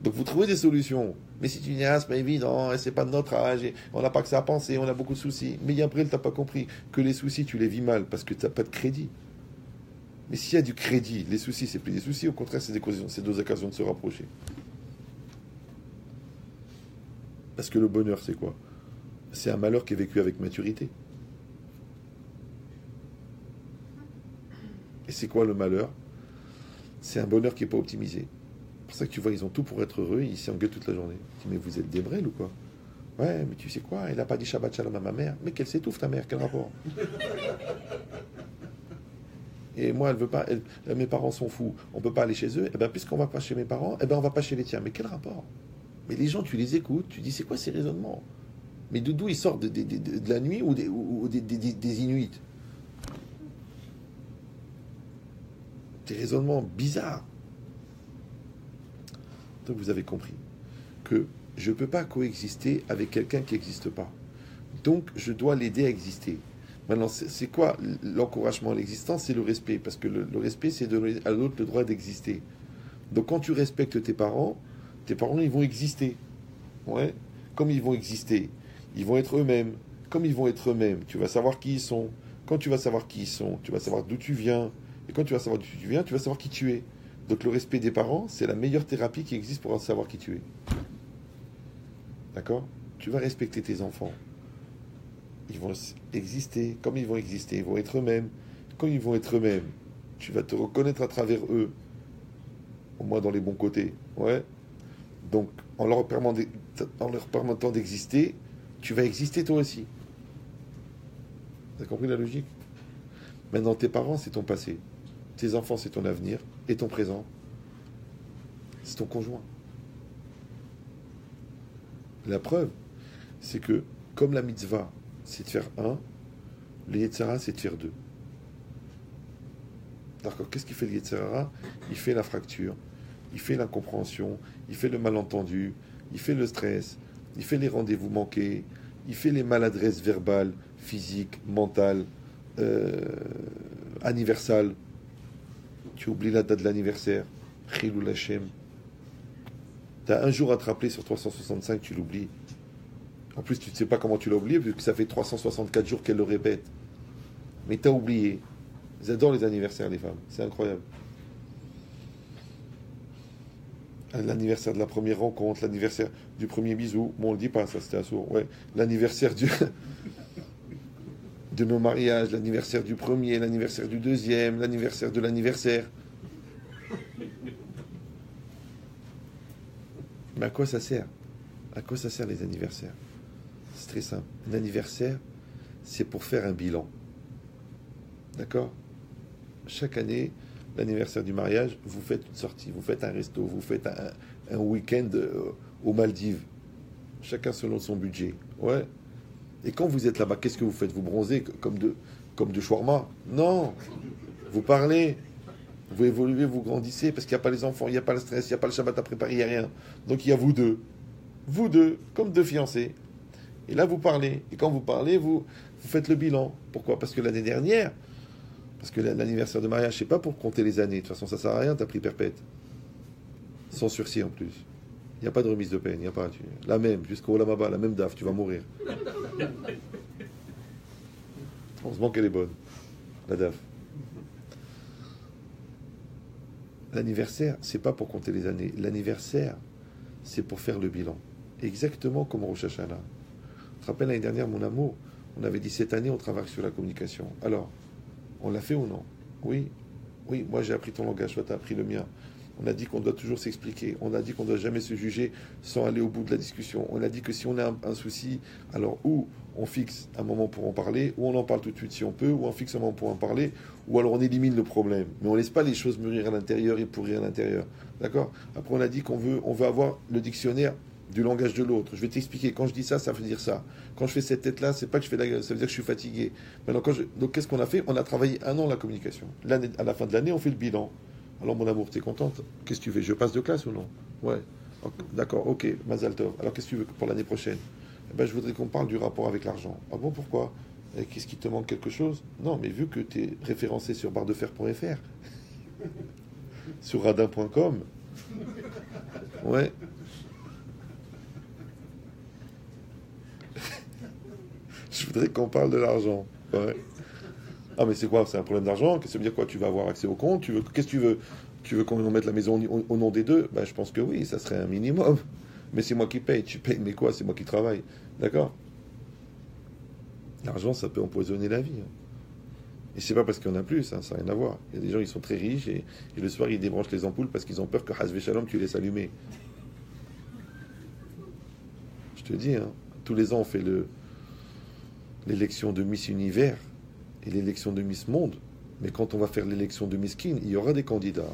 Donc vous trouvez des solutions. Mais si tu dis, c'est pas évident, c'est pas de notre âge, et on n'a pas que ça à penser, on a beaucoup de soucis. Mais après, tu n'as pas compris que les soucis, tu les vis mal parce que tu n'as pas de crédit. Mais s'il y a du crédit, les soucis, c'est plus des soucis, au contraire, c'est deux occasions de se rapprocher. Parce que le bonheur, c'est quoi? C'est un malheur qui est vécu avec maturité. Et c'est quoi le malheur? C'est un bonheur qui n'est pas optimisé. C'est pour ça que tu vois, ils ont tout pour être heureux, ils s'engueulent toute la journée. Tu dis, mais vous êtes des brels ou quoi? Ouais, mais tu sais quoi, elle n'a pas dit Shabbat Shalom à ma mère. Mais qu'elle s'étouffe, ta mère, quel rapport? Et moi, elle veut pas, mes parents sont fous, on peut pas aller chez eux. Eh bien, puisqu'on va pas chez mes parents, eh ben, on va pas chez les tiens. Mais quel rapport? Mais les gens, tu les écoutes, tu dis, c'est quoi ces raisonnements? Mais d'où ils sortent de la nuit ou des Inuits? Des raisonnements bizarres. Donc vous avez compris que je ne peux pas coexister avec quelqu'un qui n'existe pas. Donc je dois l'aider à exister. Maintenant, c'est quoi l'encouragement à l'existence? C'est le respect. Parce que le respect, c'est donner à l'autre le droit d'exister. Donc quand tu respectes tes parents, ils vont exister. Ouais. Comme ils vont exister, ils vont être eux-mêmes. Comme ils vont être eux-mêmes, tu vas savoir qui ils sont. Quand tu vas savoir qui ils sont, tu vas savoir d'où tu viens. Et quand tu vas savoir d'où tu viens, tu vas savoir qui tu es. Donc le respect des parents, c'est la meilleure thérapie qui existe pour savoir qui tu es. D'accord? Tu vas respecter tes enfants. Ils vont exister comme ils vont exister. Ils vont être eux-mêmes. Quand ils vont être eux-mêmes, tu vas te reconnaître à travers eux. Au moins dans les bons côtés. Ouais. Donc, en leur permettant d'exister, tu vas exister toi aussi. Vous avez compris la logique? Maintenant, tes parents, c'est ton passé. Tes enfants, c'est ton avenir. Et ton présent, c'est ton conjoint. La preuve, c'est que, comme la mitzvah, c'est de faire un, le Yetzirah, c'est de faire deux. D'accord? Qu'est-ce qu'il fait le Yetzirah? Il fait la fracture, il fait l'incompréhension, il fait le malentendu, il fait le stress, il fait les rendez-vous manqués, il fait les maladresses verbales, physiques, mentales, anniversales. Tu oublies la date de l'anniversaire, Chilul Hashem. Tu as un jour à te rappeler sur 365, tu l'oublies. En plus, tu ne sais pas comment tu l'as oublié, vu que ça fait 364 jours qu'elle le répète. Mais tu as oublié. Ils adorent les anniversaires, les femmes. C'est incroyable. L'anniversaire de la première rencontre, l'anniversaire du premier bisou. Bon, on ne le dit pas, ça, c'était un sourd. Ouais. L'anniversaire de nos mariages, l'anniversaire du premier, l'anniversaire du deuxième, l'anniversaire de l'anniversaire. Mais à quoi ça sert? À quoi ça sert les anniversaires? C'est très simple. Un anniversaire, c'est pour faire un bilan. D'accord? Chaque année, l'anniversaire du mariage, vous faites une sortie, vous faites un resto, vous faites un week-end aux Maldives. Chacun selon son budget. Ouais. Et quand vous êtes là-bas, qu'est-ce que vous faites? Vous bronzez comme de shawarma? Non. Vous parlez. Vous évoluez, vous grandissez, parce qu'il n'y a pas les enfants, il n'y a pas le stress, il n'y a pas le Shabbat à préparer, il n'y a rien. Donc il y a vous deux. Vous deux, comme deux fiancés. Et là, vous parlez. Et quand vous parlez, vous faites le bilan. Pourquoi? Parce que l'année dernière, parce que l'anniversaire de mariage, c'est pas pour compter les années. De toute façon, ça sert à rien, t'as pris perpète. Sans sursis en plus. Il n'y a pas de remise de peine, il n'y a pas. La même, jusqu'au Olamaba, la même daf, tu vas mourir. Heureusement qu'elle est bonne, la daf. L'anniversaire, c'est pas pour compter les années. L'anniversaire, c'est pour faire le bilan. Exactement comme Rosh Hashanah. Tu te rappelles l'année dernière, mon amour, on avait dit cette année, on travaille sur la communication. Alors, on l'a fait ou non? Oui. Oui, moi j'ai appris ton langage, toi tu as appris le mien. On a dit qu'on doit toujours s'expliquer. On a dit qu'on ne doit jamais se juger sans aller au bout de la discussion. On a dit que si on a un souci, alors ou on fixe un moment pour en parler, ou on en parle tout de suite si on peut, ou on fixe un moment pour en parler, ou alors on élimine le problème. Mais on ne laisse pas les choses mûrir à l'intérieur et pourrir à l'intérieur. D'accord? Après, on a dit qu'on veut avoir le dictionnaire du langage de l'autre. Je vais t'expliquer. Quand je dis ça, ça veut dire ça. Quand je fais cette tête-là, c'est pas que je fais la gueule, ça veut dire que je suis fatigué. Maintenant, donc, qu'est-ce qu'on a fait? On a travaillé 1 an la communication. À la fin de l'année, on fait le bilan. Alors, mon amour, t'es contente? Qu'est-ce que tu fais? Je passe de classe ou non? Ouais. D'accord, ok, Mazal Tov. Alors, qu'est-ce que tu veux pour l'année prochaine? Eh ben, je voudrais qu'on parle du rapport avec l'argent. Ah bon, pourquoi? Qu'est-ce qui te manque quelque chose? Non, mais vu que tu es référencé sur barredefer.fr, sur radin.com, ouais. Je voudrais qu'on parle de l'argent. Ouais. Ah, mais c'est quoi? C'est un problème d'argent? Qu'est-ce que ça veut dire quoi? Tu vas avoir accès au compte? Qu'est-ce que tu veux? Tu veux qu'on mette la maison au nom des deux? Ben, je pense que oui, ça serait un minimum. Mais c'est moi qui paye. Tu payes, mais quoi? C'est moi qui travaille. D'accord? L'argent, ça peut empoisonner la vie. Et c'est pas parce qu'il y en a plus, hein, ça n'a rien à voir. Il y a des gens, ils sont très riches et le soir, ils débranchent les ampoules parce qu'ils ont peur que Hazvé Shalom, tu les laisses allumer. Je te dis, hein, tous les ans, on fait l'élection de Miss Univers et l'élection de Miss Monde. Mais quand on va faire l'élection de Miss King, il y aura des candidats.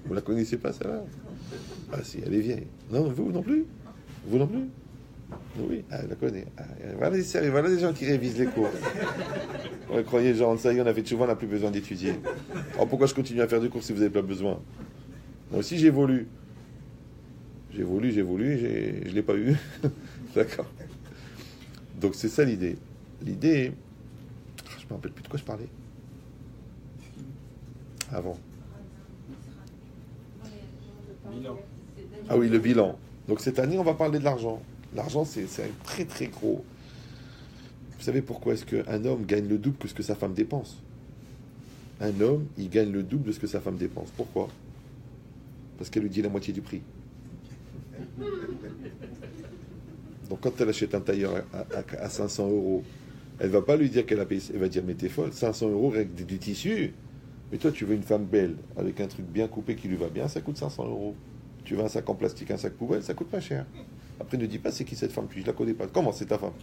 Vous la connaissez pas, celle-là? Ah si, elle est vieille. Non, vous non plus? Vous non plus? Oui, elle la connaît. Voilà des gens qui révisent les cours. On croyait, genre, ça y est, on a fait souvent, on n'a plus besoin d'étudier. Alors pourquoi je continue à faire des cours si vous n'avez pas besoin? Moi aussi, j'évolue. J'évolue, je ne l'ai pas eu. D'accord. Donc c'est ça l'idée. L'idée, je ne me rappelle plus de quoi je parlais. Avant. Bilan. Ah oui, le bilan. Donc cette année, on va parler de l'argent. L'argent, c'est un très très gros. Vous savez pourquoi est-ce qu'un homme gagne le double que ce que sa femme dépense? Un homme, il gagne le double de ce que sa femme dépense. Pourquoi? Parce qu'elle lui dit la moitié du prix. Donc quand elle achète un tailleur à 500 €, elle va pas lui dire qu'elle a payé. Elle va dire, mais t'es folle, 500 € avec du tissu. Mais toi, tu veux une femme belle, avec un truc bien coupé qui lui va bien, ça coûte 500 €. Tu veux un sac en plastique, un sac poubelle, ça coûte pas cher. Après, ne dis pas c'est qui cette femme, puis je la connais pas. Comment c'est ta femme?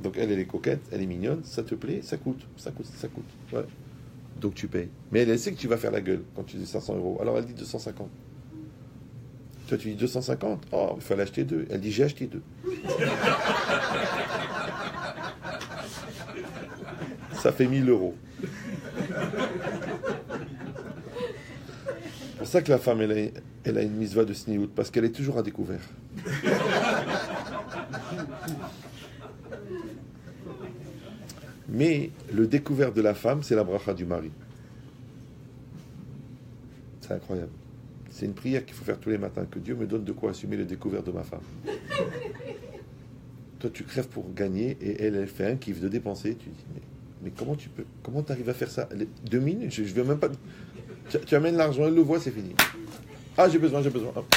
Donc elle est coquette, elle est mignonne, ça te plaît, ça coûte. Ouais. Donc tu payes. Mais elle sait que tu vas faire la gueule quand tu dis 500 €. Alors elle dit 250. Toi tu dis 250. Oh, il fallait acheter 2. Elle dit j'ai acheté 2. Ça fait 1000 €. C'est pour ça que la femme, elle a une mitzvah de sniout, parce qu'elle est toujours à découvert. Mais le découvert de la femme, c'est la bracha du mari. C'est incroyable. C'est une prière qu'il faut faire tous les matins, que Dieu me donne de quoi assumer le découvert de ma femme. Toi, tu crèves pour gagner, et elle fait un kiff de dépenser. Tu dis, mais comment tu peux? Comment tu arrives à faire ça? 2 minutes, je ne veux même pas... Tu amènes l'argent, elle le voit, c'est fini. Ah, j'ai besoin. Hop.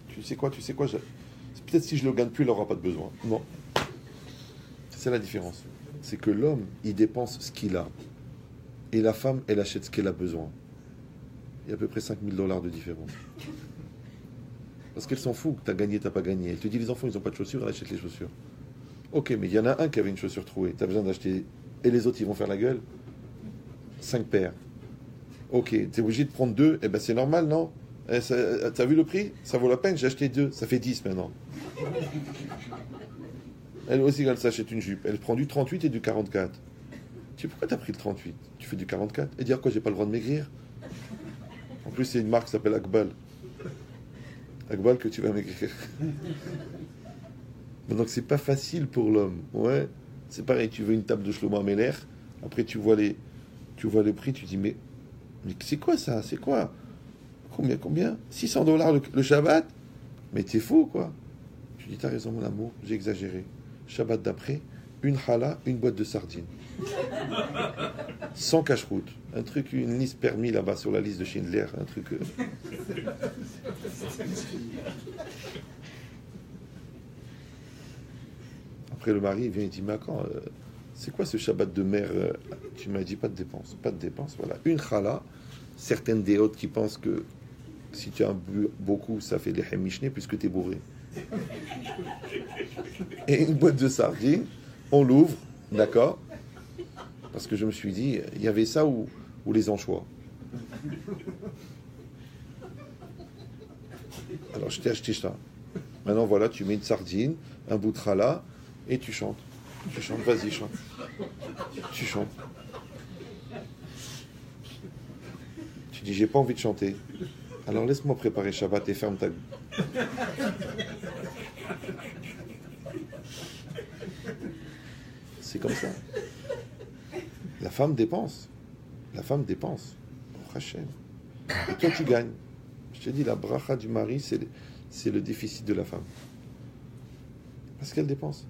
Tu sais quoi? Peut-être si je le gagne plus, elle n'aura pas de besoin. Non. C'est la différence. C'est que l'homme, il dépense ce qu'il a. Et la femme, elle achète ce qu'elle a besoin. Il y a à peu près $5 000 de différence. Parce qu'elle s'en fout que tu as gagné, tu n'as pas gagné. Elle te dit les enfants, ils n'ont pas de chaussures, elle achète les chaussures. Ok, mais il y en a un qui avait une chaussure trouée. Tu as besoin d'acheter. Et les autres, ils vont faire la gueule. 5 paires. Ok, tu es obligé de prendre 2. Eh ben c'est normal, non? T'as vu le prix? Ça vaut la peine, j'ai acheté 2. Ça fait 10 maintenant. Elle aussi, quand elle s'achète une jupe, elle prend du 38 et du 44. Tu sais pourquoi tu as pris le 38? Tu fais du 44? Et dire quoi, j'ai pas le droit de maigrir? En plus, c'est une marque qui s'appelle Akbal. Akbal que tu vas maigrir. Donc c'est pas facile pour l'homme. Ouais. C'est pareil, tu veux une table de Shlomo Ameler, après tu vois le prix, tu dis mais c'est quoi ça? C'est quoi? Combien? $600 le Shabbat? Mais t'es fou quoi. Tu dis t'as raison mon amour, j'ai exagéré. Shabbat d'après, une challah, une boîte de sardines. Sans cache-route. Un truc, une liste permis là-bas sur la liste de Schindler. Un truc. Après le mari il vient et dit mais quand c'est quoi ce Shabbat de mer? Tu m'as dit pas de dépenses. Pas de dépenses, voilà. Une challah, certaines déotes qui pensent que si tu as bu beaucoup, ça fait des Mishneh puisque tu es bourré. Et une boîte de sardines, on l'ouvre, d'accord? Parce que je me suis dit, il y avait ça ou les anchois. Alors je t'ai acheté ça. Maintenant voilà, tu mets une sardine, un bout de challah, et tu chantes. Tu chantes, vas-y, chante. Tu chantes. Tu dis, j'ai pas envie de chanter. Alors laisse-moi préparer Shabbat et ferme ta gueule. C'est comme ça. La femme dépense. La femme dépense. Oh, Hachem. Et toi, tu gagnes. Je te dis, la bracha du mari, c'est le déficit de la femme. Parce qu'elle dépense.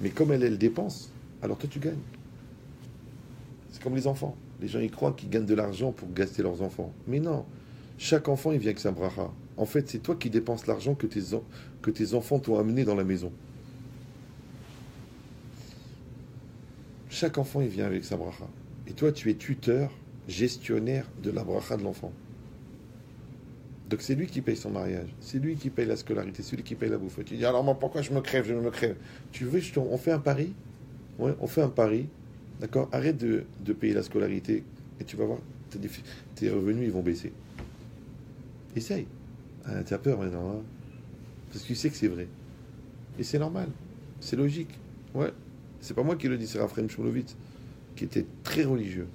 Mais comme elle dépense, alors toi, tu gagnes. C'est comme les enfants. Les gens, ils croient qu'ils gagnent de l'argent pour gaster leurs enfants. Mais non. Chaque enfant, il vient avec sa bracha. En fait, c'est toi qui dépenses l'argent que tes enfants t'ont amené dans la maison. Chaque enfant, il vient avec sa bracha. Et toi, tu es tuteur, gestionnaire de la bracha de l'enfant. Donc c'est lui qui paye son mariage. C'est lui qui paye la scolarité. C'est lui qui paye la bouffe. Tu dis, alors moi, pourquoi je me crève? Tu veux, on fait un pari? Ouais, on fait un pari. D'accord? Arrête de payer la scolarité. Et tu vas voir, tes revenus, ils vont baisser. Essaye. Ah, t'as peur maintenant, hein? Parce que tu sais que c'est vrai. Et c'est normal. C'est logique. Ouais. C'est pas moi qui le dis, c'est Raphaël Shmulevitz, qui était très religieux,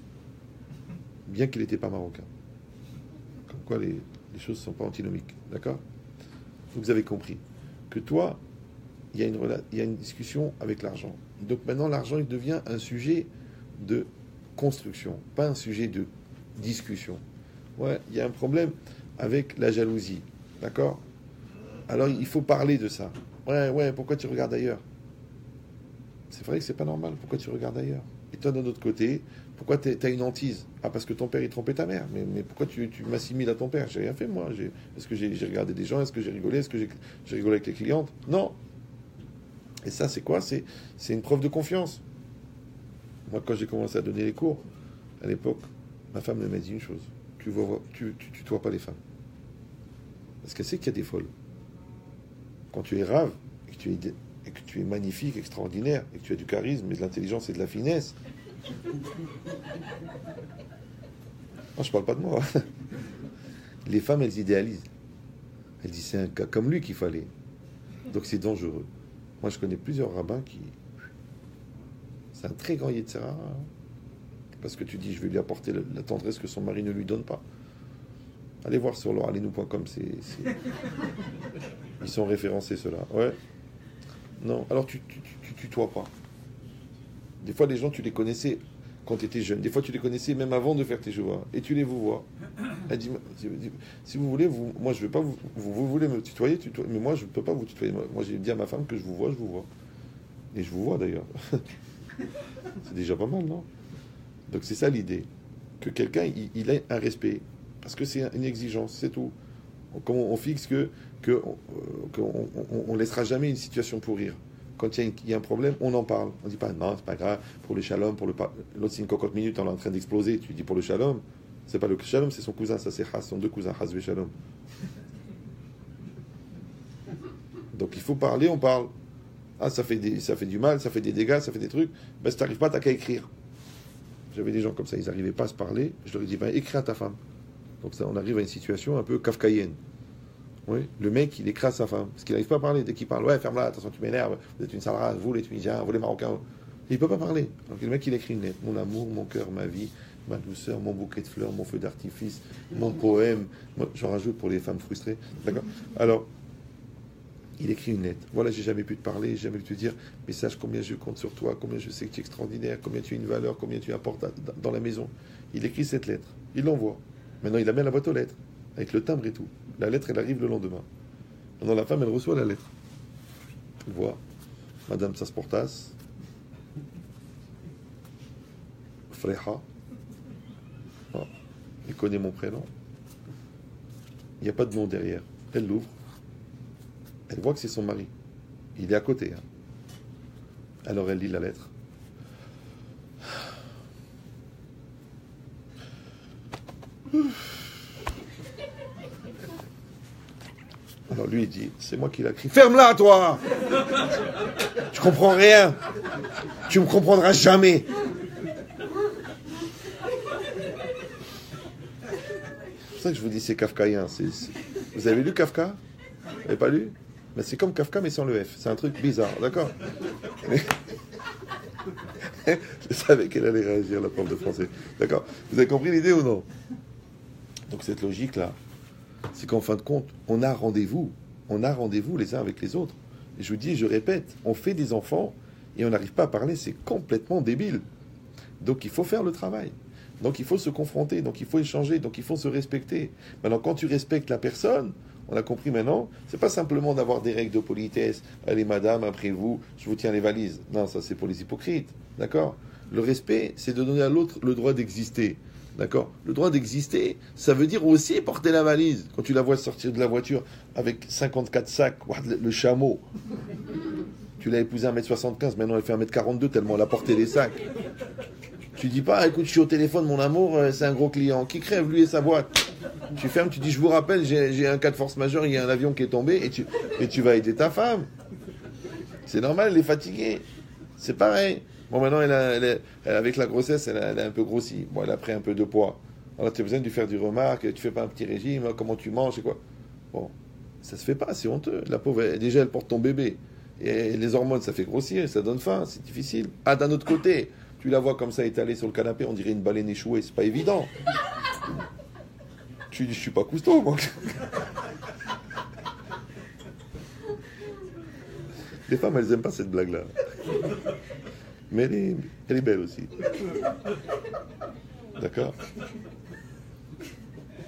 bien qu'il n'était pas marocain. Comme quoi les choses ne sont pas antinomiques. D'accord? Vous avez compris que toi, il y a une discussion avec l'argent. Donc maintenant, l'argent, il devient un sujet de construction, pas un sujet de discussion. Ouais, il y a un problème avec la jalousie. D'accord? Alors, il faut parler de ça. Ouais, pourquoi tu regardes ailleurs? C'est vrai que c'est pas normal. Pourquoi tu regardes ailleurs? Et toi, d'un autre côté, pourquoi tu as une hantise? Ah, parce que ton père, il trompait ta mère. Mais pourquoi tu m'assimiles à ton père? J'ai rien fait, moi. Est-ce que j'ai regardé des gens? Est-ce que j'ai rigolé? Est-ce que j'ai rigolé avec les clientes? Non. Et ça, c'est quoi? C'est une preuve de confiance. Moi, quand j'ai commencé à donner les cours, à l'époque, ma femme m'a dit une chose. Tu tutoies pas les femmes. Parce qu'elle sait qu'il y a des folles. Quand tu es rave, et que tu es magnifique, extraordinaire, et que tu as du charisme et de l'intelligence et de la finesse. Non, je parle pas de moi. Les femmes, elles idéalisent. Elles disent, c'est un cas comme lui qu'il fallait. Donc c'est dangereux. Moi, je connais plusieurs rabbins qui... C'est un très grand Yetzirah. Parce que tu dis, je vais lui apporter la tendresse que son mari ne lui donne pas. Allez voir sur loraleinou.com, ils sont référencés, ceux-là. Ouais. Non, alors tu tutoies pas. Des fois, les gens, tu les connaissais quand tu étais jeune. Des fois, tu les connaissais même avant de faire tes choix. Et tu les vois. Elle dit, si vous voulez, moi, je ne vais pas vous voulez me tutoyer, mais moi, je ne peux pas vous tutoyer. Moi, j'ai dit à ma femme que je vous vois. Et je vous vois, d'ailleurs. C'est déjà pas mal, non? Donc, c'est ça l'idée. Que quelqu'un, il ait un respect. Parce que c'est une exigence, c'est tout. On fixe qu'on laissera jamais une situation pourrir. Quand il y a un problème, on en parle. On ne dit pas, non, c'est pas grave, pour le shalom, l'autre c'est une cocotte minute, on est en train d'exploser, tu dis pour le shalom. C'est pas le shalom, c'est son cousin, ça c'est Has, son deux cousins, Has et Shalom. Donc il faut parler, on parle. Ah, ça fait du mal, ça fait des dégâts, ça fait des trucs. Ben, si t'arrives pas, t'as qu'à écrire. J'avais des gens comme ça, ils n'arrivaient pas à se parler. Je leur ai dit, ben, écris à ta femme. Donc ça, on arrive à une situation un peu kafkaïenne. Oui, le mec, il écrase sa femme. Parce qu'il n'arrive pas à parler. Dès qu'il parle, ouais, ferme-la, attention, tu m'énerves. Vous êtes une sale race, vous les Tunisiens, vous les Marocains. Il ne peut pas parler. Donc le mec, il écrit une lettre. Mon amour, mon cœur, ma vie, ma douceur, mon bouquet de fleurs, mon feu d'artifice, mon poème. Moi, j'en rajoute pour les femmes frustrées. D'accord. Alors, il écrit une lettre. Voilà, j'ai jamais pu te parler, j'ai jamais pu te dire, mais sache combien je compte sur toi, combien je sais que tu es extraordinaire, combien tu as une valeur, combien tu apportes dans la maison. Il écrit cette lettre. Il l'envoie. Maintenant, il amène la boîte aux lettres, avec le timbre et tout. La lettre, elle arrive le lendemain. Maintenant, la femme, elle reçoit la lettre. Elle voit, Madame Sasportas, Freja, oh, elle connaît mon prénom. Il n'y a pas de nom derrière. Elle l'ouvre. Elle voit que c'est son mari. Il est à côté. Hein. Alors elle lit la lettre. Alors lui, il dit, c'est moi qui l'ai écrit. Ferme-la, toi! Tu comprends rien. Tu me comprendras jamais. C'est pour ça que je vous dis, c'est kafkaïen. Vous avez lu Kafka? Vous n'avez pas lu? Mais c'est comme Kafka, mais sans le F. C'est un truc bizarre, d'accord? Je savais qu'elle allait réagir, la prof de français. D'accord? Vous avez compris l'idée ou non? Donc cette logique-là, c'est qu'en fin de compte, on a rendez-vous. On a rendez-vous les uns avec les autres. Et je vous dis, je répète, on fait des enfants et on n'arrive pas à parler, c'est complètement débile. Donc il faut faire le travail. Donc il faut se confronter, donc il faut échanger, donc il faut se respecter. Maintenant, quand tu respectes la personne, on a compris maintenant, c'est pas simplement d'avoir des règles de politesse. Allez, madame, après vous, je vous tiens les valises. Non, ça c'est pour les hypocrites. D'accord? Le respect, c'est de donner à l'autre le droit d'exister. D'accord? Le droit d'exister, ça veut dire aussi porter la valise. Quand tu la vois sortir de la voiture avec 54 sacs, le chameau. Tu l'as épousé à 1m75, maintenant elle fait 1m42 tellement elle a porté les sacs. Tu dis pas, écoute, je suis au téléphone, mon amour, c'est un gros client. Qui crève, lui et sa boîte? Tu fermes, tu dis, je vous rappelle, j'ai un cas de force majeure, il y a un avion qui est tombé, et tu vas aider ta femme. C'est normal, elle est fatiguée. C'est pareil. Bon, maintenant, avec la grossesse, elle a un peu grossi. Bon, elle a pris un peu de poids. Alors, tu as besoin de lui faire du remarque, tu fais pas un petit régime, comment tu manges, et quoi. Bon, ça se fait pas, c'est honteux. La pauvre, déjà, elle porte ton bébé. Et les hormones, ça fait grossir, ça donne faim, c'est difficile. Ah, d'un autre côté, tu la vois comme ça étalée sur le canapé, on dirait une baleine échouée, c'est pas évident. Tu dis, je suis pas cousteau, moi. Les femmes, elles aiment pas cette blague-là. Mais elle est belle aussi. D'accord?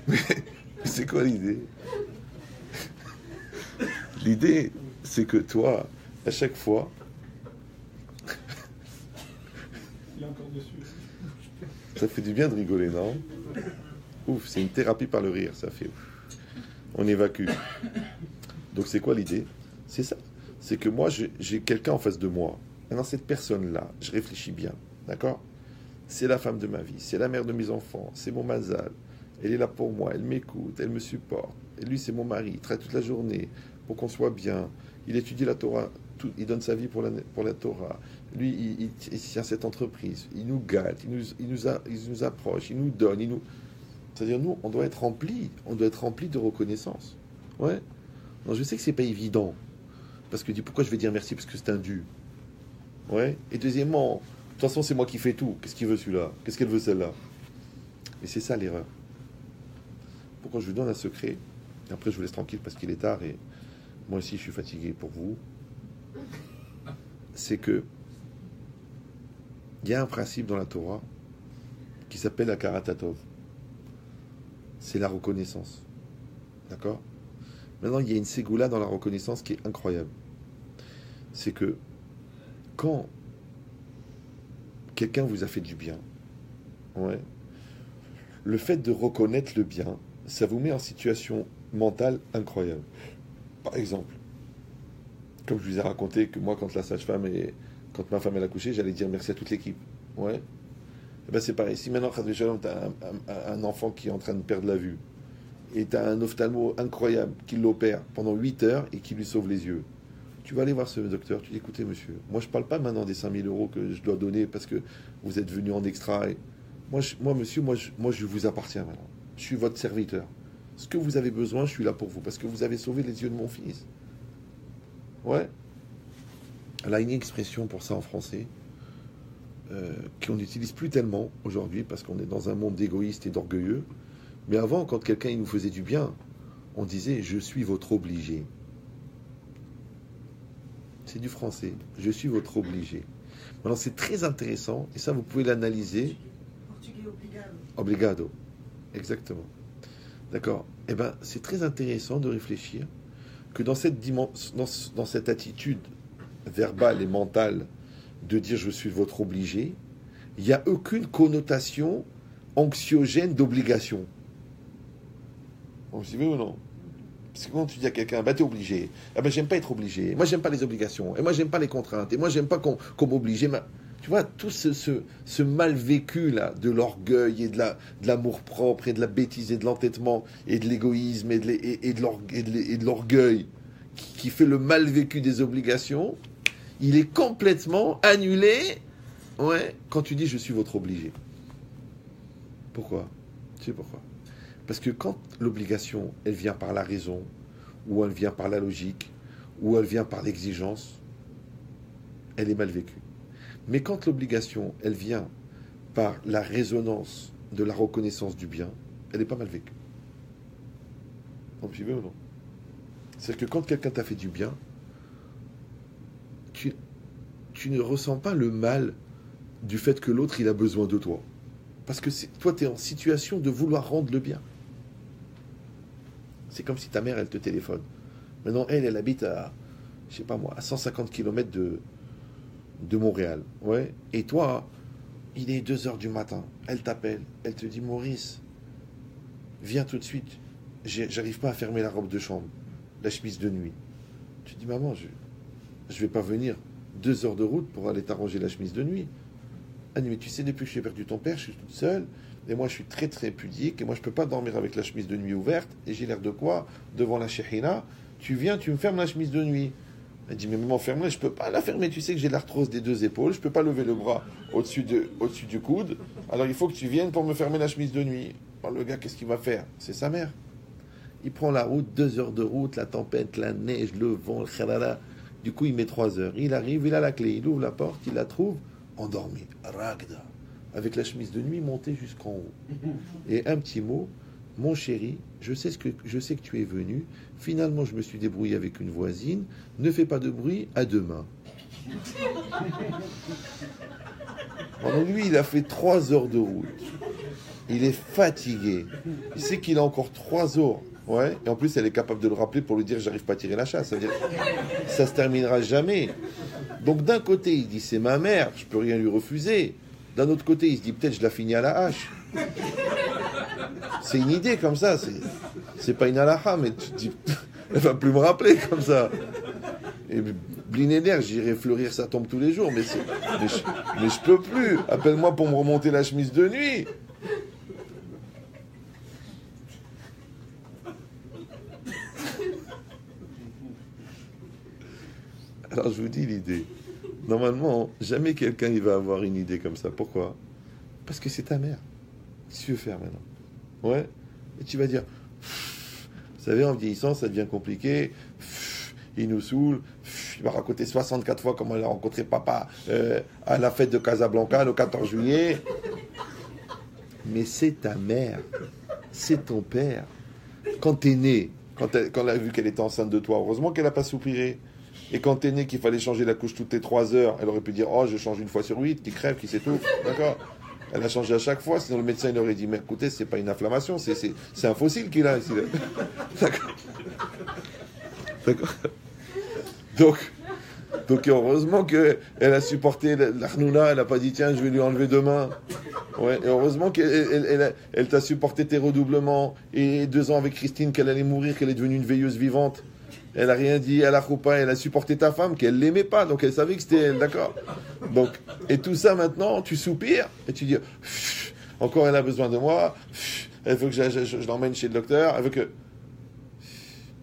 Mais c'est quoi l'idée? L'idée, c'est que toi, à chaque fois... Il est encore dessus. Ça fait du bien de rigoler, non? Ouf, c'est une thérapie par le rire, ça fait ouf. On évacue. Donc c'est quoi l'idée? C'est ça. C'est que moi, j'ai quelqu'un en face de moi. Maintenant, cette personne-là, je réfléchis bien, d'accord? C'est la femme de ma vie, c'est la mère de mes enfants, c'est mon mazal. Elle est là pour moi, elle m'écoute, elle me supporte. Et lui, c'est mon mari, il travaille toute la journée pour qu'on soit bien. Il étudie la Torah, il donne sa vie pour la Torah. Lui, il tient cette entreprise, il nous gâte, il nous approche, il nous donne, C'est-à-dire, nous, on doit être rempli de reconnaissance. Ouais. Non, je sais que c'est pas évident. Parce que pourquoi je vais dire merci? Parce que c'est un dû. Ouais. Et deuxièmement, de toute façon, c'est moi qui fais tout. Qu'est-ce qu'il veut celui-là? Qu'est-ce qu'elle veut celle-là? Et c'est ça l'erreur. Pourquoi je vous donne un secret? Et après, je vous laisse tranquille parce qu'il est tard et moi aussi, je suis fatigué pour vous. C'est que il y a un principe dans la Torah qui s'appelle la karatatov. C'est la reconnaissance. D'accord? Maintenant, il y a une ségoula dans la reconnaissance qui est incroyable. C'est que quand quelqu'un vous a fait du bien, ouais, le fait de reconnaître le bien, ça vous met en situation mentale incroyable. Par exemple, comme je vous ai raconté que moi, quand ma femme elle a couché, j'allais dire merci à toute l'équipe. Ouais. Et ben c'est pareil. Si maintenant, tu as un enfant qui est en train de perdre la vue, et tu as un ophtalmo incroyable qui l'opère pendant 8 heures et qui lui sauve les yeux, Tu vas aller voir ce docteur, tu dis, écoutez monsieur, moi je parle pas maintenant des 5 000 euros que je dois donner parce que vous êtes venu en extra. Moi monsieur, je vous appartiens maintenant. Je suis votre serviteur. Ce que vous avez besoin, je suis là pour vous parce que vous avez sauvé les yeux de mon fils. Ouais. Elle a une expression pour ça en français qu'on n'utilise plus tellement aujourd'hui parce qu'on est dans un monde d'égoïstes et d'orgueilleux. Mais avant, quand quelqu'un il nous faisait du bien, on disait « je suis votre obligé ». C'est du français. « Je suis votre obligé ». Maintenant, c'est très intéressant, et ça, vous pouvez l'analyser. Portugais obrigado. Obrigado. Exactement. D'accord. Eh bien, c'est très intéressant de réfléchir que dans cette dans cette attitude verbale et mentale de dire « je suis votre obligé », il n'y a aucune connotation anxiogène d'obligation. Vous suivez ou non? Parce que quand tu dis à quelqu'un, bah t'es obligé, ah ben j'aime pas être obligé, moi j'aime pas les obligations, et moi j'aime pas les contraintes, et moi j'aime pas qu'on m'oblige. Tu vois, tout ce mal vécu là, de l'orgueil et de l'amour propre et de la bêtise et de l'entêtement et de l'égoïsme et de l'orgueil qui fait le mal vécu des obligations, il est complètement annulé, ouais, quand tu dis je suis votre obligé. Pourquoi? Tu sais pourquoi? Parce que quand l'obligation, elle vient par la raison, ou elle vient par la logique, ou elle vient par l'exigence, elle est mal vécue. Mais quand l'obligation, elle vient par la résonance de la reconnaissance du bien, elle n'est pas mal vécue. Vous suivez ou non? C'est-à-dire que quand quelqu'un t'a fait du bien, tu ne ressens pas le mal du fait que l'autre, il a besoin de toi. Parce que toi, tu es en situation de vouloir rendre le bien. C'est comme si ta mère, elle te téléphone. Maintenant, elle habite à, je sais pas moi, à 150 km de Montréal. Ouais. Et toi, il est 2h du matin. Elle t'appelle. Elle te dit, Maurice, viens tout de suite. J'arrive pas à fermer la robe de chambre, la chemise de nuit. Tu dis, maman, je vais pas venir 2 heures de route pour aller t'arranger la chemise de nuit. Ah, mais tu sais, depuis que j'ai perdu ton père, je suis toute seule. Et moi, je suis très, très pudique. Et moi, je peux pas dormir avec la chemise de nuit ouverte. Et j'ai l'air de quoi? Devant la shehina. Tu viens, tu me fermes la chemise de nuit. Elle dit, mais maman, ferme-la. Je peux pas la fermer. Tu sais que j'ai l'arthrose des 2 épaules. Je peux pas lever le bras au-dessus du coude. Alors, il faut que tu viennes pour me fermer la chemise de nuit. Alors, le gars, qu'est-ce qu'il va faire? C'est sa mère. Il prend la route, 2 heures de route, la tempête, la neige, le vent, le khalala. Du coup, il met 3 heures. Il arrive, il a la clé. Il ouvre la porte, il la trouve endormie. Ragda. Avec la chemise de nuit montée jusqu'en haut. Et un petit mot, mon chéri, je sais que tu es venu. Finalement, je me suis débrouillé avec une voisine. Ne fais pas de bruit, à demain. Alors lui, il a fait 3 heures de route. Il est fatigué. Il sait qu'il a encore 3 heures. Ouais. Et en plus, elle est capable de le rappeler pour lui dire j'arrive pas à tirer la chasse. Ça veut dire ça se terminera jamais. Donc d'un côté, il dit c'est ma mère, je peux rien lui refuser. D'un autre côté, il se dit peut-être je la finis à la hache. C'est une idée comme ça. C'est pas une halakha, mais tu te dis elle va plus me rappeler comme ça. Et blinénaire, j'irai fleurir sa tombe tous les jours, mais je peux plus. Appelle-moi pour me remonter la chemise de nuit. Alors je vous dis l'idée. Normalement, jamais quelqu'un il va avoir une idée comme ça. Pourquoi? Parce que c'est ta mère. Qu'est-ce que tu veux faire maintenant? Ouais. Et tu vas dire, vous savez, en vieillissant, ça devient compliqué. Il nous saoule. Il va raconter 64 fois comment il a rencontré papa à la fête de Casablanca le 14 juillet. Mais c'est ta mère. C'est ton père. Quand t'es né, quand elle a vu qu'elle était enceinte de toi, heureusement qu'elle n'a pas soupiré. Et quand t'es né qu'il fallait changer la couche toutes les 3 heures, elle aurait pu dire « Oh, je change une fois sur 8, qui crève, qui s'étouffe. » D'accord? Elle a changé à chaque fois, sinon le médecin il aurait dit « Mais écoutez, c'est pas une inflammation, c'est un fossile qu'il a ici. » D'accord? D'accord? Donc heureusement qu'elle a supporté l'Arnouna, elle n'a pas dit « Tiens, je vais lui enlever demain. » Ouais, et heureusement qu'elle t'a supporté tes redoublements. Et 2 ans avec Christine, qu'elle allait mourir, qu'elle est devenue une veilleuse vivante. Elle a rien dit à la choupa, elle a supporté ta femme, qu'elle l'aimait pas, donc elle savait que c'était elle, d'accord? Donc, et tout ça maintenant, tu soupires, et tu dis, encore elle a besoin de moi, elle veut que je l'emmène chez le docteur, elle veut que...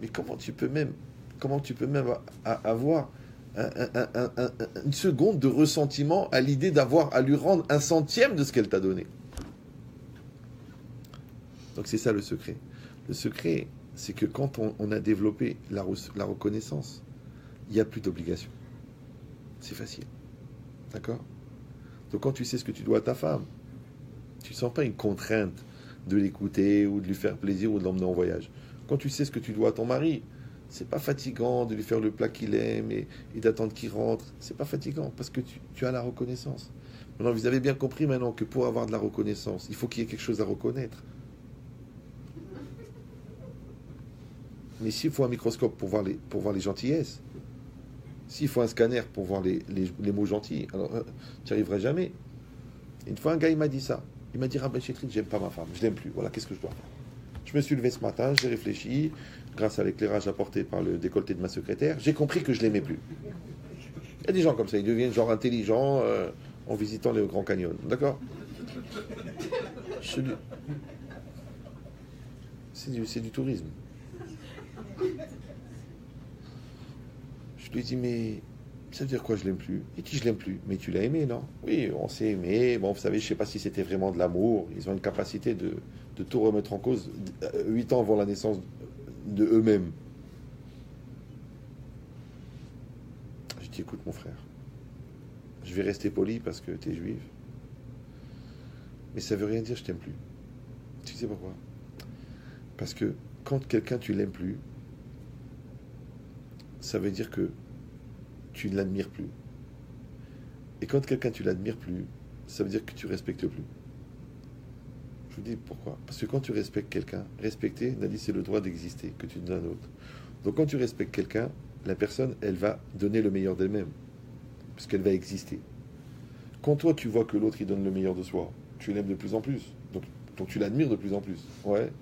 Mais comment tu peux même Comment tu peux même avoir une seconde de ressentiment à l'idée d'avoir à lui rendre un centième de ce qu'elle t'a donné? Donc c'est ça le secret. Le secret, c'est que quand on a développé la reconnaissance, il n'y a plus d'obligation. C'est facile. D'accord? Donc quand tu sais ce que tu dois à ta femme, tu ne sens pas une contrainte de l'écouter ou de lui faire plaisir ou de l'emmener en voyage. Quand tu sais ce que tu dois à ton mari, c'est pas fatigant de lui faire le plat qu'il aime et d'attendre qu'il rentre. C'est pas fatigant parce que tu as la reconnaissance. Maintenant, vous avez bien compris maintenant que pour avoir de la reconnaissance, il faut qu'il y ait quelque chose à reconnaître. Mais s'il faut un microscope pour voir les gentillesses, s'il faut un scanner pour voir les mots gentils, alors tu n'y arriveras jamais. Une fois, un gars, il m'a dit ça. Il m'a dit, Rabbi Chetrit, j'aime pas ma femme, je l'aime plus. Voilà, qu'est-ce que je dois faire? Je me suis levé ce matin, j'ai réfléchi, grâce à l'éclairage apporté par le décolleté de ma secrétaire, j'ai compris que je l'aimais plus. Il y a des gens comme ça, ils deviennent genre intelligents en visitant les Grands Canyon. D'accord? C'est du tourisme. Je lui ai dit, mais ça veut dire quoi, je l'aime plus? Il dit, je l'aime plus. Mais tu l'as aimé, non? Oui, on s'est aimé. Bon, vous savez, je sais pas si c'était vraiment de l'amour. Ils ont une capacité de tout remettre en cause 8 ans avant la naissance de eux-mêmes. Je dis, écoute mon frère, je vais rester poli parce que tu es juif. Mais ça veut rien dire je t'aime plus. Tu sais pourquoi? Parce que quand quelqu'un tu l'aimes plus, ça veut dire que tu ne l'admires plus. Et quand quelqu'un tu l'admires plus, ça veut dire que tu respectes plus. Je vous dis pourquoi. Parce que quand tu respectes quelqu'un, respecter, on a dit c'est le droit d'exister que tu donnes à un autre. Donc quand tu respectes quelqu'un, la personne, elle va donner le meilleur d'elle-même. Parce qu'elle va exister. Quand toi tu vois que l'autre il donne le meilleur de soi, tu l'aimes de plus en plus. Donc tu l'admires de plus en plus. Ouais.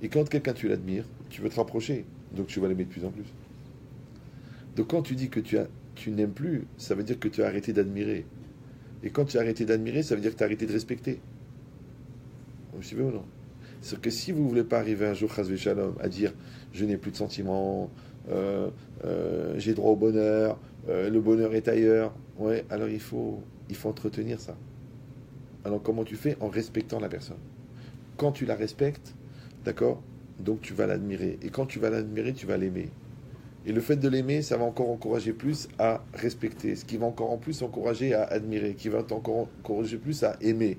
Et quand quelqu'un tu l'admires, tu veux te rapprocher. Donc tu vas l'aimer de plus en plus. Donc quand tu dis que tu n'aimes plus, ça veut dire que tu as arrêté d'admirer. Et quand tu as arrêté d'admirer, ça veut dire que tu as arrêté de respecter. Vous suivez ou non? C'est que si vous ne voulez pas arriver un jour, chas v'shalom, à dire je n'ai plus de sentiments, j'ai droit au bonheur, le bonheur est ailleurs, ouais, alors il faut entretenir ça. Alors comment tu fais? En respectant la personne. Quand tu la respectes, d'accord, donc tu vas l'admirer. Et quand tu vas l'admirer, tu vas l'aimer. Et le fait de l'aimer, ça va encore encourager plus à respecter, ce qui va encore en plus encourager à admirer, qui va encore encourager plus à aimer.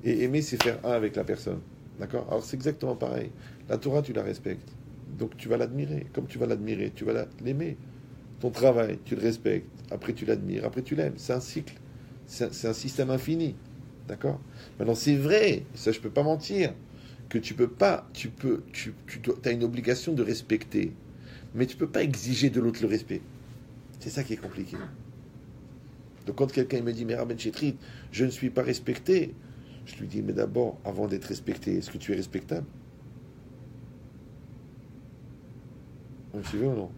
Et aimer, c'est faire un avec la personne. D'accord? Alors c'est exactement pareil. La Torah, tu la respectes. Donc tu vas l'admirer. Comme tu vas l'admirer, tu vas l'aimer. Ton travail, tu le respectes. Après, tu l'admires. Après, tu l'aimes. C'est un cycle. C'est un système infini. D'accord? Maintenant, c'est vrai, ça je peux pas mentir, que tu peux pas, tu as une obligation de respecter. Mais tu ne peux pas exiger de l'autre le respect. C'est ça qui est compliqué. Donc quand quelqu'un me dit, mais Rabbi Chetrit, je ne suis pas respecté, je lui dis, mais d'abord, avant d'être respecté, est-ce que tu es respectable? Vous me suivez ou non?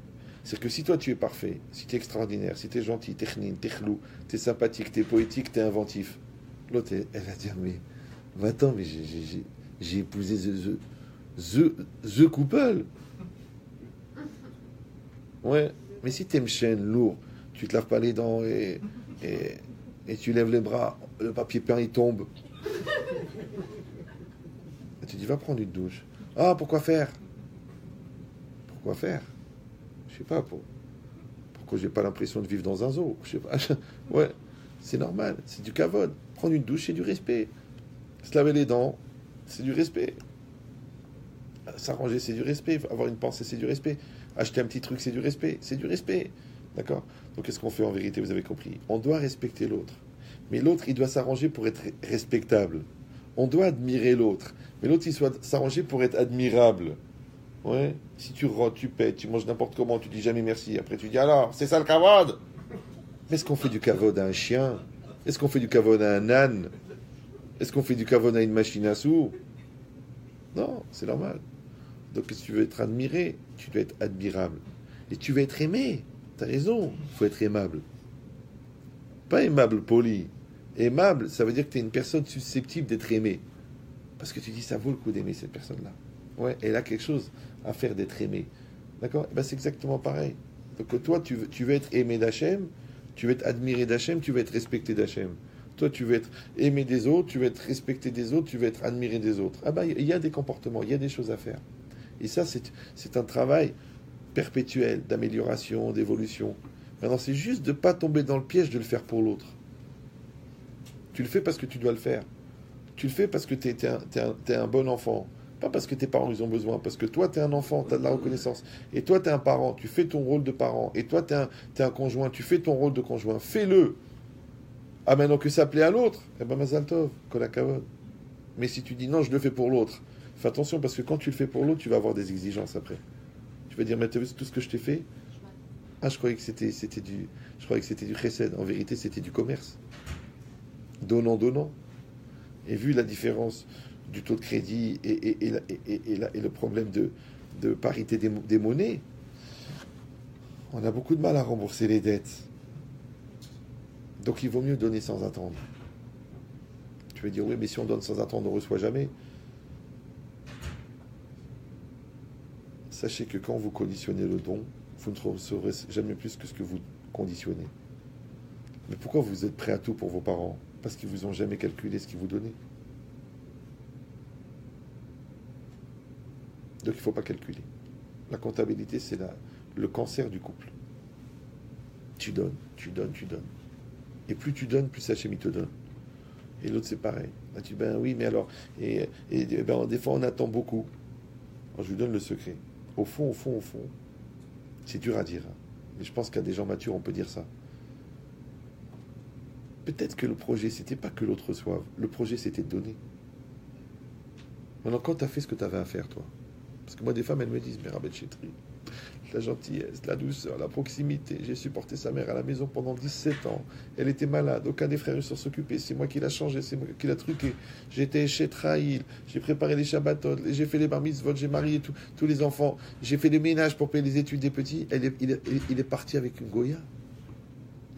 C'est que si toi tu es parfait, si tu es extraordinaire, si tu es gentil, tu es chnin, tu es chlou, tu es sympathique, tu es poétique, tu es inventif, l'autre, elle va dire, mais attends, mais j'ai épousé the couple. Ouais, mais si t'aimes chêne, lourd, tu te laves pas les dents et tu lèves les bras, le papier peint il tombe. Et tu dis va prendre une douche. Ah, pourquoi faire? Pourquoi faire? Je sais pas, pourquoi j'ai pas l'impression de vivre dans un zoo? Je sais pas. Ouais, c'est normal, c'est du kavod. Prendre une douche, c'est du respect. Se laver les dents, c'est du respect. S'arranger, c'est du respect. Avoir une pensée, c'est du respect. Acheter un petit truc, c'est du respect. C'est du respect. D'accord? Donc, qu'est-ce qu'on fait en vérité? Vous avez compris. On doit respecter l'autre. Mais l'autre, il doit s'arranger pour être respectable. On doit admirer l'autre. Mais l'autre, il doit s'arranger pour être admirable. Ouais? Si tu rotes, tu pètes, tu manges n'importe comment, tu dis jamais merci. Après, tu dis alors, c'est ça le kavod? Mais est-ce qu'on fait du kavod à un chien? Est-ce qu'on fait du kavod à un âne? Est-ce qu'on fait du kavod à une machine à sous? Non, c'est normal. Donc, si tu veux être admiré, tu dois être admirable. Et tu veux être aimé. Tu as raison, il faut être aimable. Pas aimable, poli. Aimable, ça veut dire que tu es une personne susceptible d'être aimée. Parce que tu dis, ça vaut le coup d'aimer cette personne-là. Ouais, elle a quelque chose à faire d'être aimée. D'accord? Ben, c'est exactement pareil. Donc toi, tu veux être aimé d'Hachem, tu veux être admiré d'Hachem, tu veux être respecté d'Hachem. Toi, tu veux être aimé des autres, tu veux être respecté des autres, tu veux être admiré des autres. Ah ben, il y a des comportements, il y a des choses à faire. Et ça, c'est un travail perpétuel d'amélioration, d'évolution. Maintenant, c'est juste de ne pas tomber dans le piège de le faire pour l'autre. Tu le fais parce que tu dois le faire. Tu le fais parce que tu es un bon enfant. Pas parce que tes parents ils ont besoin. Parce que toi, tu es un enfant, tu as de la reconnaissance. Et toi, tu es un parent, tu fais ton rôle de parent. Et toi, tu es un conjoint, tu fais ton rôle de conjoint. Fais-le. Ah, maintenant que ça plaît à l'autre, eh ben, Mazal Tov, Kolakavod. Mais si tu dis non, je le fais pour l'autre, fais attention parce que quand tu le fais pour l'autre, tu vas avoir des exigences après. Tu vas dire, mais tu as vu tout ce que je t'ai fait? Ah, je croyais que c'était du chesed. En vérité, c'était du commerce. Donnant, donnant. Et vu la différence du taux de crédit et le problème de parité des monnaies, on a beaucoup de mal à rembourser les dettes. Donc il vaut mieux donner sans attendre. Tu vas dire, oui, mais si on donne sans attendre, on ne reçoit jamais. Sachez que quand vous conditionnez le don, vous ne recevrez jamais plus que ce que vous conditionnez. Mais pourquoi vous êtes prêt à tout pour vos parents? Parce qu'ils ne vous ont jamais calculé ce qu'ils vous donnaient. Donc il ne faut pas calculer. La comptabilité, c'est le cancer du couple. Tu donnes, tu donnes, tu donnes. Et plus tu donnes, plus Hachem il te donne. Et l'autre, c'est pareil. Là, tu dis, ben oui, mais alors... Et ben, des fois, on attend beaucoup. Alors, je vous donne le secret. Au fond, c'est dur à dire. Hein. Mais je pense qu'à des gens matures, on peut dire ça. Peut-être que le projet, c'était pas que l'autre reçoive. Le projet, c'était de donner. Maintenant, quand tu as fait ce que tu avais à faire, toi, parce que moi, des femmes, elles me disent, mais Rabbi Chétri, la gentillesse, la douceur, la proximité, j'ai supporté sa mère à la maison pendant 17 ans, elle était malade, aucun des frères ne s'en s'occupait, c'est moi qui l'a changé, c'est moi qui l'a truqué, j'étais chez Traïl, j'ai préparé les Shabbatot, j'ai fait les bar mitzvot, j'ai marié tous les enfants, j'ai fait le ménage pour payer les études des petits, il est parti avec une Goya,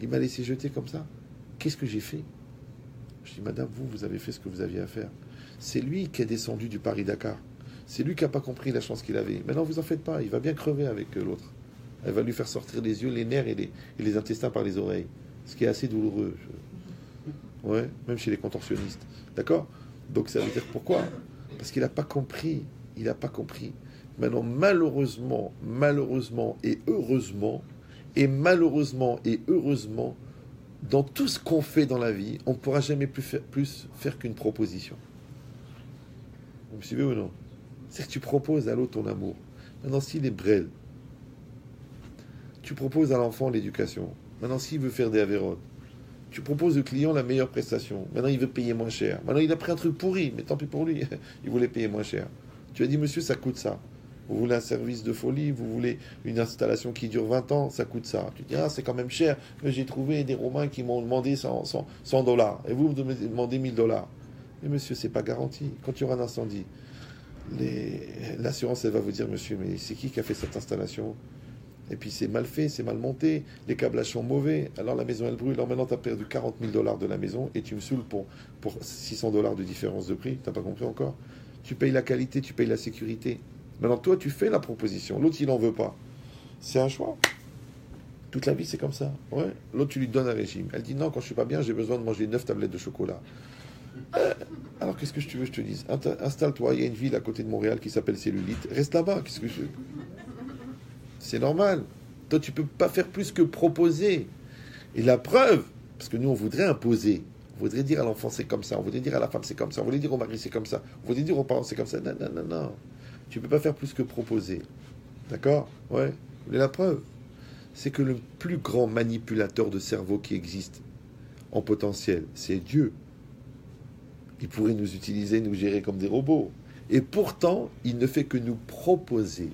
il m'a laissé jeter comme ça. Qu'est-ce que j'ai fait? Je dis, madame, vous avez fait ce que vous aviez à faire. C'est lui qui est descendu du Paris-Dakar. C'est lui qui n'a pas compris la chance qu'il avait. Maintenant, vous en faites pas. Il va bien crever avec l'autre. Elle va lui faire sortir les yeux, les nerfs et les intestins par les oreilles. Ce qui est assez douloureux. Ouais, même chez les contorsionnistes. D'accord? Donc ça veut dire pourquoi? Parce qu'il n'a pas compris. Il n'a pas compris. Maintenant, malheureusement et heureusement, dans tout ce qu'on fait dans la vie, on ne pourra jamais plus faire qu'une proposition. Vous me suivez ou non? C'est que tu proposes à l'autre ton amour. Maintenant, s'il est brel, tu proposes à l'enfant l'éducation. Maintenant, s'il veut faire des avérotes, tu proposes au client la meilleure prestation. Maintenant, il veut payer moins cher. Maintenant, il a pris un truc pourri, mais tant pis pour lui. Il voulait payer moins cher. Tu as dit, monsieur, ça coûte ça. Vous voulez un service de folie, vous voulez une installation qui dure 20 ans, ça coûte ça. Tu dis, ah, c'est quand même cher, mais j'ai trouvé des Romains qui m'ont demandé $100. Et vous me demandez $1000. Mais monsieur, c'est pas garanti. Quand il y aura un incendie, l'assurance, elle va vous dire, monsieur, mais c'est qui a fait cette installation? Et puis c'est mal fait, c'est mal monté, les câblages sont mauvais, alors la maison elle brûle. Alors maintenant tu as perdu $40 000 de la maison et tu me saoules pour $600 de différence de prix. T'as pas compris encore? Tu payes la qualité, tu payes la sécurité. Maintenant toi tu fais la proposition, l'autre il n'en veut pas. C'est un choix. Toute la vie c'est comme ça. Ouais. L'autre tu lui donnes un régime. Elle dit non, quand je suis pas bien j'ai besoin de manger 9 tablettes de chocolat. Alors qu'est-ce que tu veux que je te dise? Installe-toi, il y a une ville à côté de Montréal qui s'appelle Cellulite. Reste là-bas, qu'est-ce que je... C'est normal. Toi, tu peux pas faire plus que proposer. Et la preuve, parce que nous, on voudrait imposer. On voudrait dire à l'enfant, c'est comme ça. On voudrait dire à la femme, c'est comme ça. On voudrait dire au mari, c'est comme ça. On voudrait dire aux parents, c'est comme ça. Non, non, non, non. Tu peux pas faire plus que proposer. D'accord? Ouais. Vous voulez la preuve? C'est que le plus grand manipulateur de cerveau qui existe en potentiel, c'est Dieu. Il pourrait nous utiliser, nous gérer comme des robots. Et pourtant, il ne fait que nous proposer.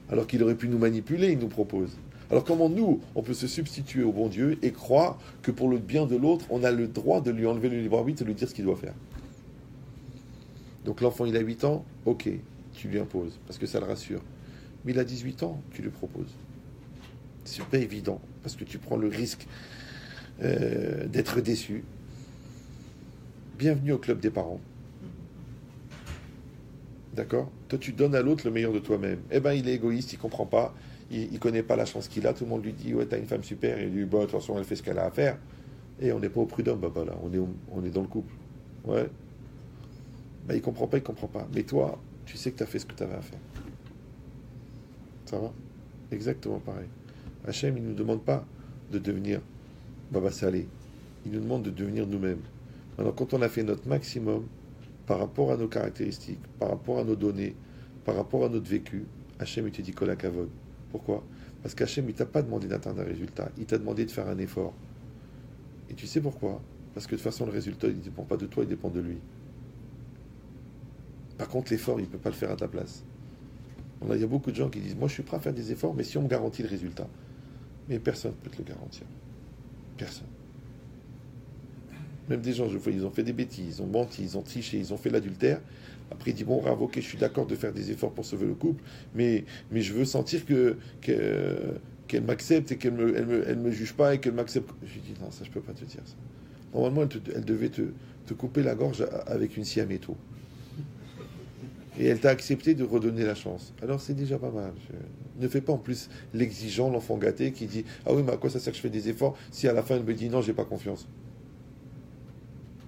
Alors qu'il aurait pu nous manipuler, il nous propose. Alors comment nous, on peut se substituer au bon Dieu et croire que pour le bien de l'autre, on a le droit de lui enlever le libre arbitre et de lui dire ce qu'il doit faire? Donc l'enfant, il a 8 ans, ok, tu lui imposes, parce que ça le rassure. Mais il a 18 ans, tu lui proposes. C'est pas évident, parce que tu prends le risque d'être déçu. Bienvenue au club des parents. D'accord? Toi, tu donnes à l'autre le meilleur de toi-même. Eh ben, il est égoïste, il comprend pas, il connaît pas la chance qu'il a. Tout le monde lui dit, ouais, t'as une femme super. Et il lui dit, bah, attention, elle fait ce qu'elle a à faire. Et on n'est pas au prud'homme, bah, là, on est dans le couple. Ouais. Ben, il comprend pas. Mais toi, tu sais que tu as fait ce que tu avais à faire. Ça va? Exactement pareil. Hachem, il ne nous demande pas de devenir Baba Salé. Il nous demande de devenir nous-mêmes. Maintenant, quand on a fait notre maximum par rapport à nos caractéristiques, par rapport à nos données, par rapport à notre vécu, Hachem, il te dit Kol Kavod. Pourquoi? Parce qu'Hachem, il t'a pas demandé d'atteindre un résultat. Il t'a demandé de faire un effort. Et tu sais pourquoi? Parce que de toute façon, le résultat, il ne dépend pas de toi, il dépend de lui. Par contre, l'effort, il ne peut pas le faire à ta place. Il y a beaucoup de gens qui disent, moi je suis prêt à faire des efforts, mais si on me garantit le résultat. Mais personne ne peut te le garantir. Personne. Même des gens, je vois, ils ont fait des bêtises, ils ont menti, ils ont triché, ils ont fait l'adultère. Après, il dit, bon, bravo, ok, je suis d'accord de faire des efforts pour sauver le couple, mais je veux sentir qu'elle m'accepte et qu'elle me juge pas et qu'elle m'accepte. Je lui dis, non, ça, je peux pas te dire ça. Normalement, elle devait te couper la gorge avec une scie à métaux. Et elle t'a accepté de redonner la chance. Alors c'est déjà pas mal. Ne fais pas en plus l'exigeant, l'enfant gâté qui dit « Ah oui, mais à quoi ça sert que je fais des efforts si à la fin elle me dit non, j'ai pas confiance ?»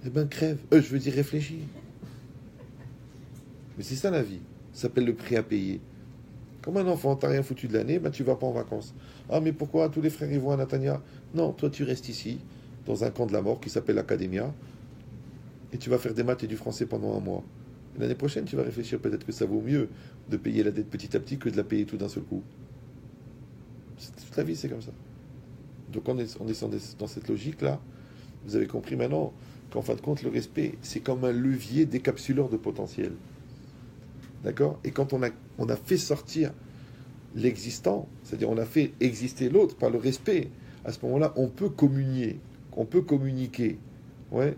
Eh ben crève. Je veux dire réfléchis. Mais c'est ça la vie. Ça s'appelle le prix à payer. Comme un enfant, t'as rien foutu de l'année, ben tu vas pas en vacances. Ah mais pourquoi tous les frères ils vont à Natania? Non, toi tu restes ici, dans un camp de la mort qui s'appelle l'Académia, et tu vas faire des maths et du français pendant un mois. L'année prochaine, tu vas réfléchir, peut-être que ça vaut mieux de payer la dette petit à petit que de la payer tout d'un seul coup. Toute la vie, c'est comme ça. Donc on est dans cette logique-là. Vous avez compris maintenant qu'en fin de compte, le respect, c'est comme un levier décapsuleur de potentiel. D'accord? Et quand on a fait sortir l'existant, c'est-à-dire on a fait exister l'autre par le respect, à ce moment-là, on peut communier, on peut communiquer. Ouais.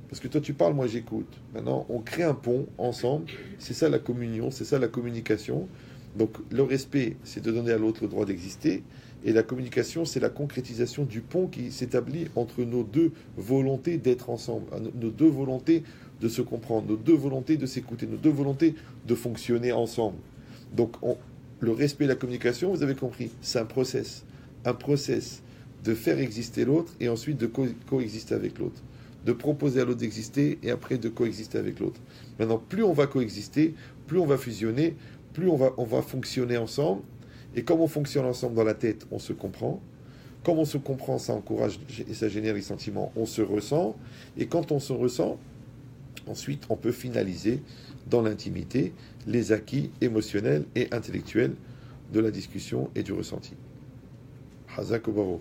Parce que toi tu parles, moi j'écoute. Maintenant, on crée un pont ensemble. C'est ça la communion, c'est ça la communication. Donc le respect, c'est de donner à l'autre le droit d'exister. Et la communication, c'est la concrétisation du pont qui s'établit entre nos deux volontés d'être ensemble, nos deux volontés de se comprendre, nos deux volontés de s'écouter, nos deux volontés de fonctionner ensemble. Donc le respect et la communication, vous avez compris, c'est un process de faire exister l'autre et ensuite de coexister avec l'autre. De proposer à l'autre d'exister et après de coexister avec l'autre. Maintenant, plus on va coexister, plus on va fusionner, plus on va fonctionner ensemble. Et comme on fonctionne ensemble dans la tête, on se comprend. Comme on se comprend, ça encourage et ça génère les sentiments. On se ressent. Et quand on se ressent, ensuite, on peut finaliser dans l'intimité les acquis émotionnels et intellectuels de la discussion et du ressenti. Hazak Baruch.